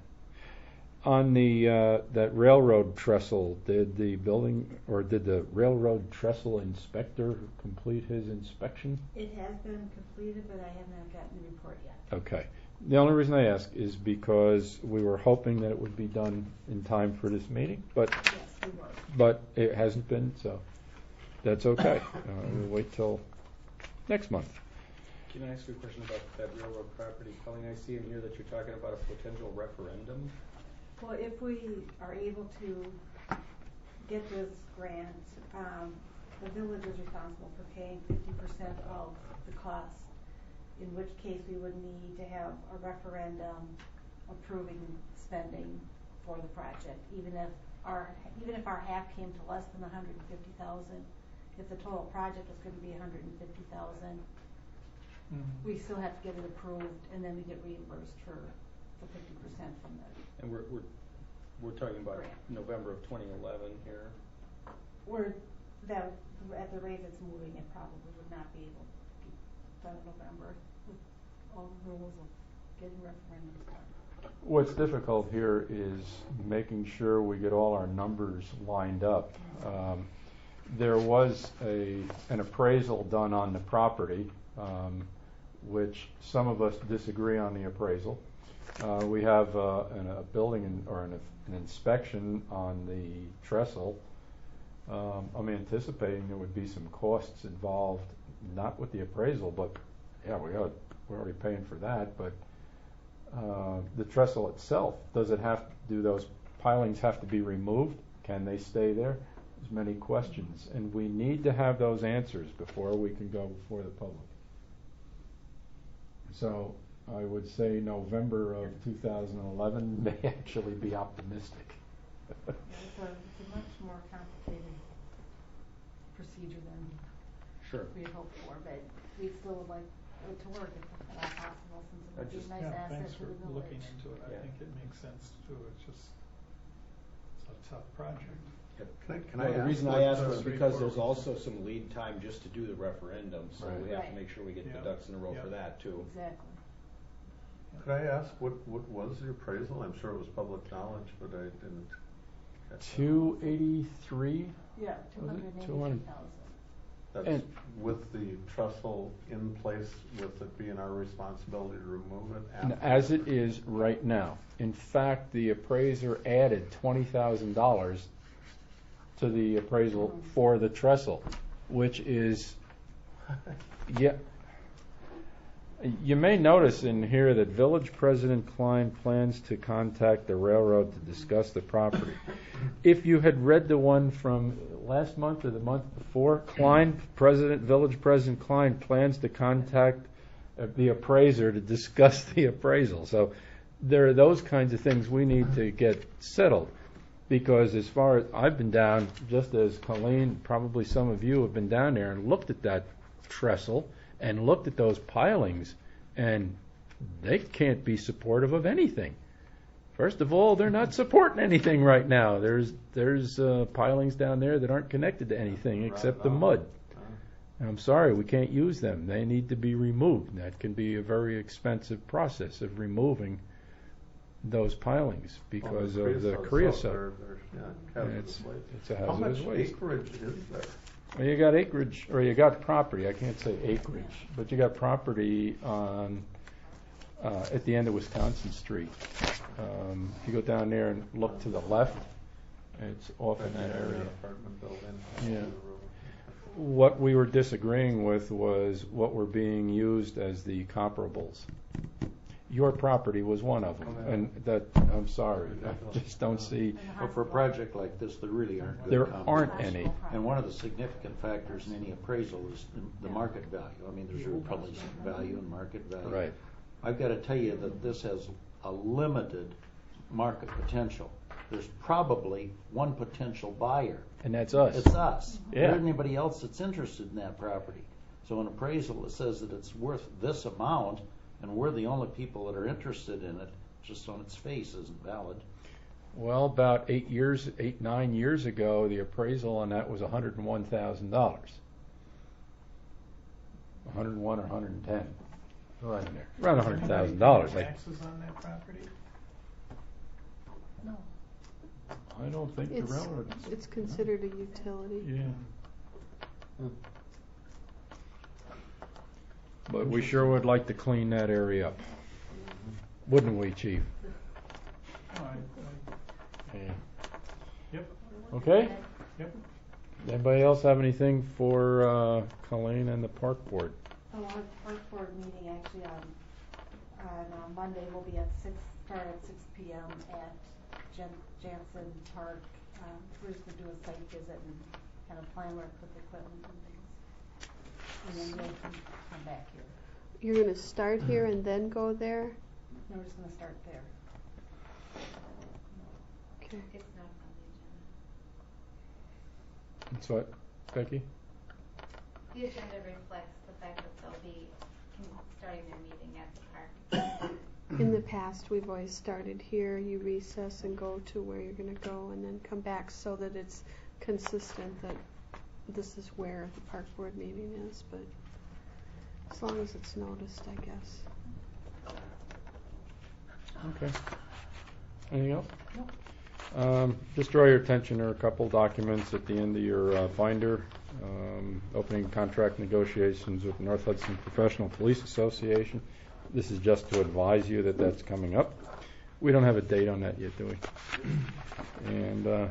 On the that railroad trestle, did the railroad trestle inspector complete his inspection? It has been completed, but I have not gotten the report yet. Okay. The only reason I ask is because we were hoping that it would be done in time for this meeting, but Yes, we were. but it hasn't been, so that's okay. We'll wait till next month. Can I ask you a question about that railroad property? Colleen, I see in here that you're talking about a potential referendum. Well, if we are able to get this grant, the village is responsible for paying 50% of the cost, in which case we would need to have a referendum approving spending for the project, even if our half came to less than $150,000. If the total project was going to be $150,000, we still have to get it approved, and then we get reimbursed for the 50% from that. And we're talking about Grant. November of 2011 here. At the rate it's moving, it probably would not be able to be done in November with all the rules of getting referendums done. What's difficult here is making sure we get all our numbers lined up. There was an appraisal done on the property, which some of us disagree on the appraisal. We have a building or an inspection on the trestle. I'm anticipating there would be some costs involved, not with the appraisal, but yeah, we're already paying for that. But the trestle itself, do those pilings have to be removed? Can they stay there? There's many questions, and we need to have those answers before we can go before the public. So I would say November of 2011 may actually be optimistic. It's a much more complicated procedure than we had hoped for, but we still would like it to work if at all possible, since it would be a nice asset thanks to for the village. looking into it. I think it makes sense too. It's a tough project. Can Well, I the ask reason what I asked the- was because there's also some lead time just to do the referendum, so Right. we have to Right. make sure we get Yeah. the ducks in a row Yeah. for that too. Exactly. Could I ask what was the appraisal? I'm sure it was public knowledge, but I didn't catch that. 283. Yeah, Was it 283,000. That's And with the trestle in place, with it being our responsibility to remove it? And as it is right now. In fact, the appraiser added $20,000 to the appraisal for the trestle, which is, yeah. You may notice in here that Village President Klein plans to contact the railroad to discuss the property. If you had read the one from last month or the month before, Village President Klein plans to contact the appraiser to discuss the appraisal. So there are those kinds of things we need to get settled. Because as far as I've been down, just as Colleen, probably some of you have been down there and looked at that trestle and looked at those pilings, and they can't be supportive of anything. First of all, they're not supporting anything right now. There's pilings down there that aren't connected to anything except the mud. And I'm sorry, we can't use them. They need to be removed. That can be a very expensive process of removing those pilings because of the creosote. It's a How hazardous much waste. acreage is there? Well, you got acreage, or you got property. I can't say acreage, but you got property on at the end of Wisconsin Street. If you go down there and look to the left, it's off in that area. Apartment building. Yeah. What we were disagreeing with was what were being used as the comparables. Your property was one of them, and that, I'm sorry, I just don't see. Well, for a project like this, there really aren't good There comparables. aren't any. And one of the significant factors in any appraisal is the market value. I mean, there's probably some value in market value. Right. I've got to tell you that this has a limited market potential. There's probably one potential buyer. And that's us. It's us. Yeah. There isn't anybody else that's interested in that property. So an appraisal that says that it's worth this amount, and we're the only people that are interested in it, just on its face isn't valid. Well, about 9 years ago, the appraisal on that was $101,000. 101 or 110. Right in there. Around $100,000. Taxes on that property? No. I don't think the railroad. It's considered a utility. Yeah. But we sure would like to clean that area up. Wouldn't we, Chief? Yeah. Yep. Okay? Yep. Anybody else have anything for Colleen and the Park Board? Oh, our park board meeting actually on Monday will be start at 6 p.m. at Jansen Park. Bruce will do a site visit and kind of plan work with equipment and things. And then we'll come back here. You're going to start here and then go there? No, we're just going to start there. Okay. It's not on the agenda. That's what, Becky? The agenda reflects the fact that they'll be starting their meeting at the park. In the past, we've always started here, you recess and go to where you're going to go and then come back so that it's consistent that this is where the park board meeting is, but as long as it's noticed, I guess. Okay. Anything else? No. Just draw your attention, there are a couple documents at the end of your binder. Opening contract negotiations with the North Hudson Professional Police Association. This is just to advise you that that's coming up. We don't have a date on that yet, do we? And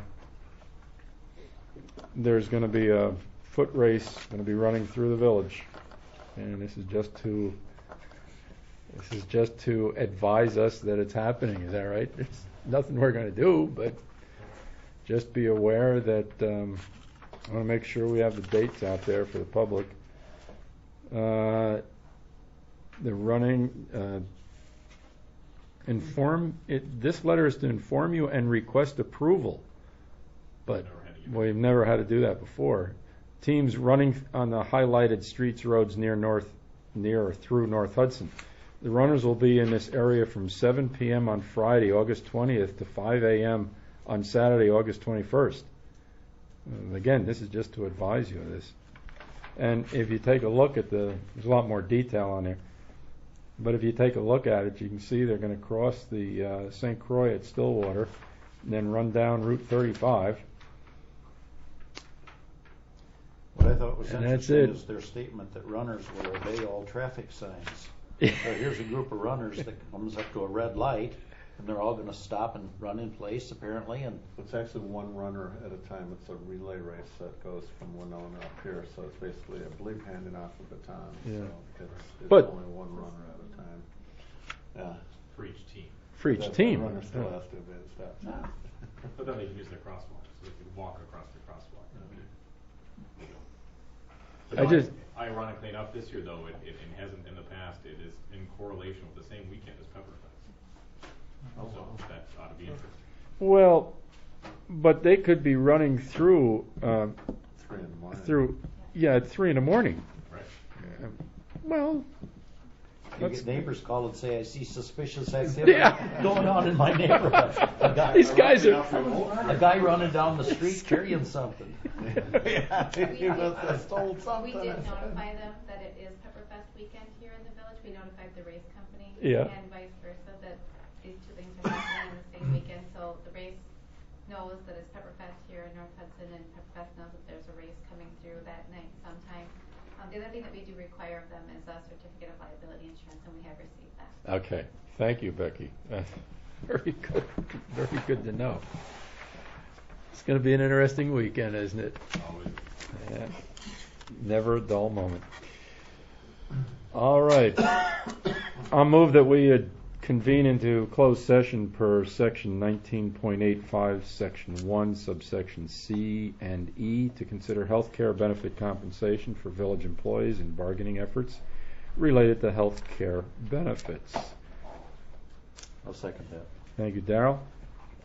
there's going to be a foot race going to be running through the village, and this is just to advise us that it's happening. Is that right? It's nothing we're going to do, but just be aware that I want to make sure we have the dates out there for the public. They're running. This letter is to inform you and request approval, but we've never had to do that before. Teams running on the highlighted streets, roads near or through North Hudson. The runners will be in this area from 7 p.m. on Friday, August 20th, to 5 a.m. on Saturday, August 21st. Again, this is just to advise you of this. And if you take a look at there's a lot more detail on there. But if you take a look at it, you can see they're going to cross the St. Croix at Stillwater, and then run down Route 35. What I thought it was And that's interesting it. is their statement that runners will obey all traffic signs. So here's a group of runners that comes up to a red light, and they're all going to stop and run in place apparently. And It's actually one runner at a time. It's a relay race that goes from Winona up here, so it's basically, I believe, handing off a baton. Yeah. So it's But- only one runner at a time. Yeah. For each team. For each That team. runner still has to obey the stop sign. But then they can use their crosswalk, so they can walk across the crosswalk. I just- Ironically enough, this year though, it hasn't in the past, it is in correlation with the same weekend as Pepperfest. So that ought to be interesting. Well, but they could be running through, 3 in the morning. at 3 in the morning. Right. Well, you get neighbors call and say, I see suspicious activity going on in my neighborhood. these guys are. A guy running down the street carrying something. Yeah, he must have stole something. We did notify them that it is Pepperfest weekend here in the village. We notified the race company. Yeah. And vice versa, that these two things are happening on the same weekend. So the race knows that it's Pepperfest here in North Hudson, and Pepperfest knows that there's a race coming through that night sometime. The other thing that we do require of them is a certificate of liability insurance, and we have received that. Okay, thank you, Becky. Very good, very good to know. It's going to be an interesting weekend, isn't it? Always. Yeah. Never a dull moment. All right. I'll move that we convene into closed session per section 19.85, section 1, subsection C and E, to consider health care benefit compensation for village employees and bargaining efforts related to health care benefits. I'll second that. Thank you, Darrell.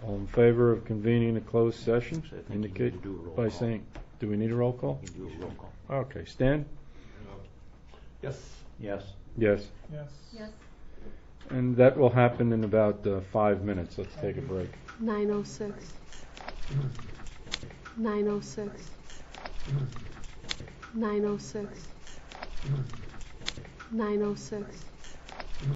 All in favor of convening a closed session? I think you Indicate need to do a roll by call. saying, do we need a roll call? You can do a roll call. Okay, Stan? Yes. Yes. Yes. Yes. Yes. And that will happen in about 5 minutes. Let's take a break. 9:06. 9:06. 9:06. 9:06.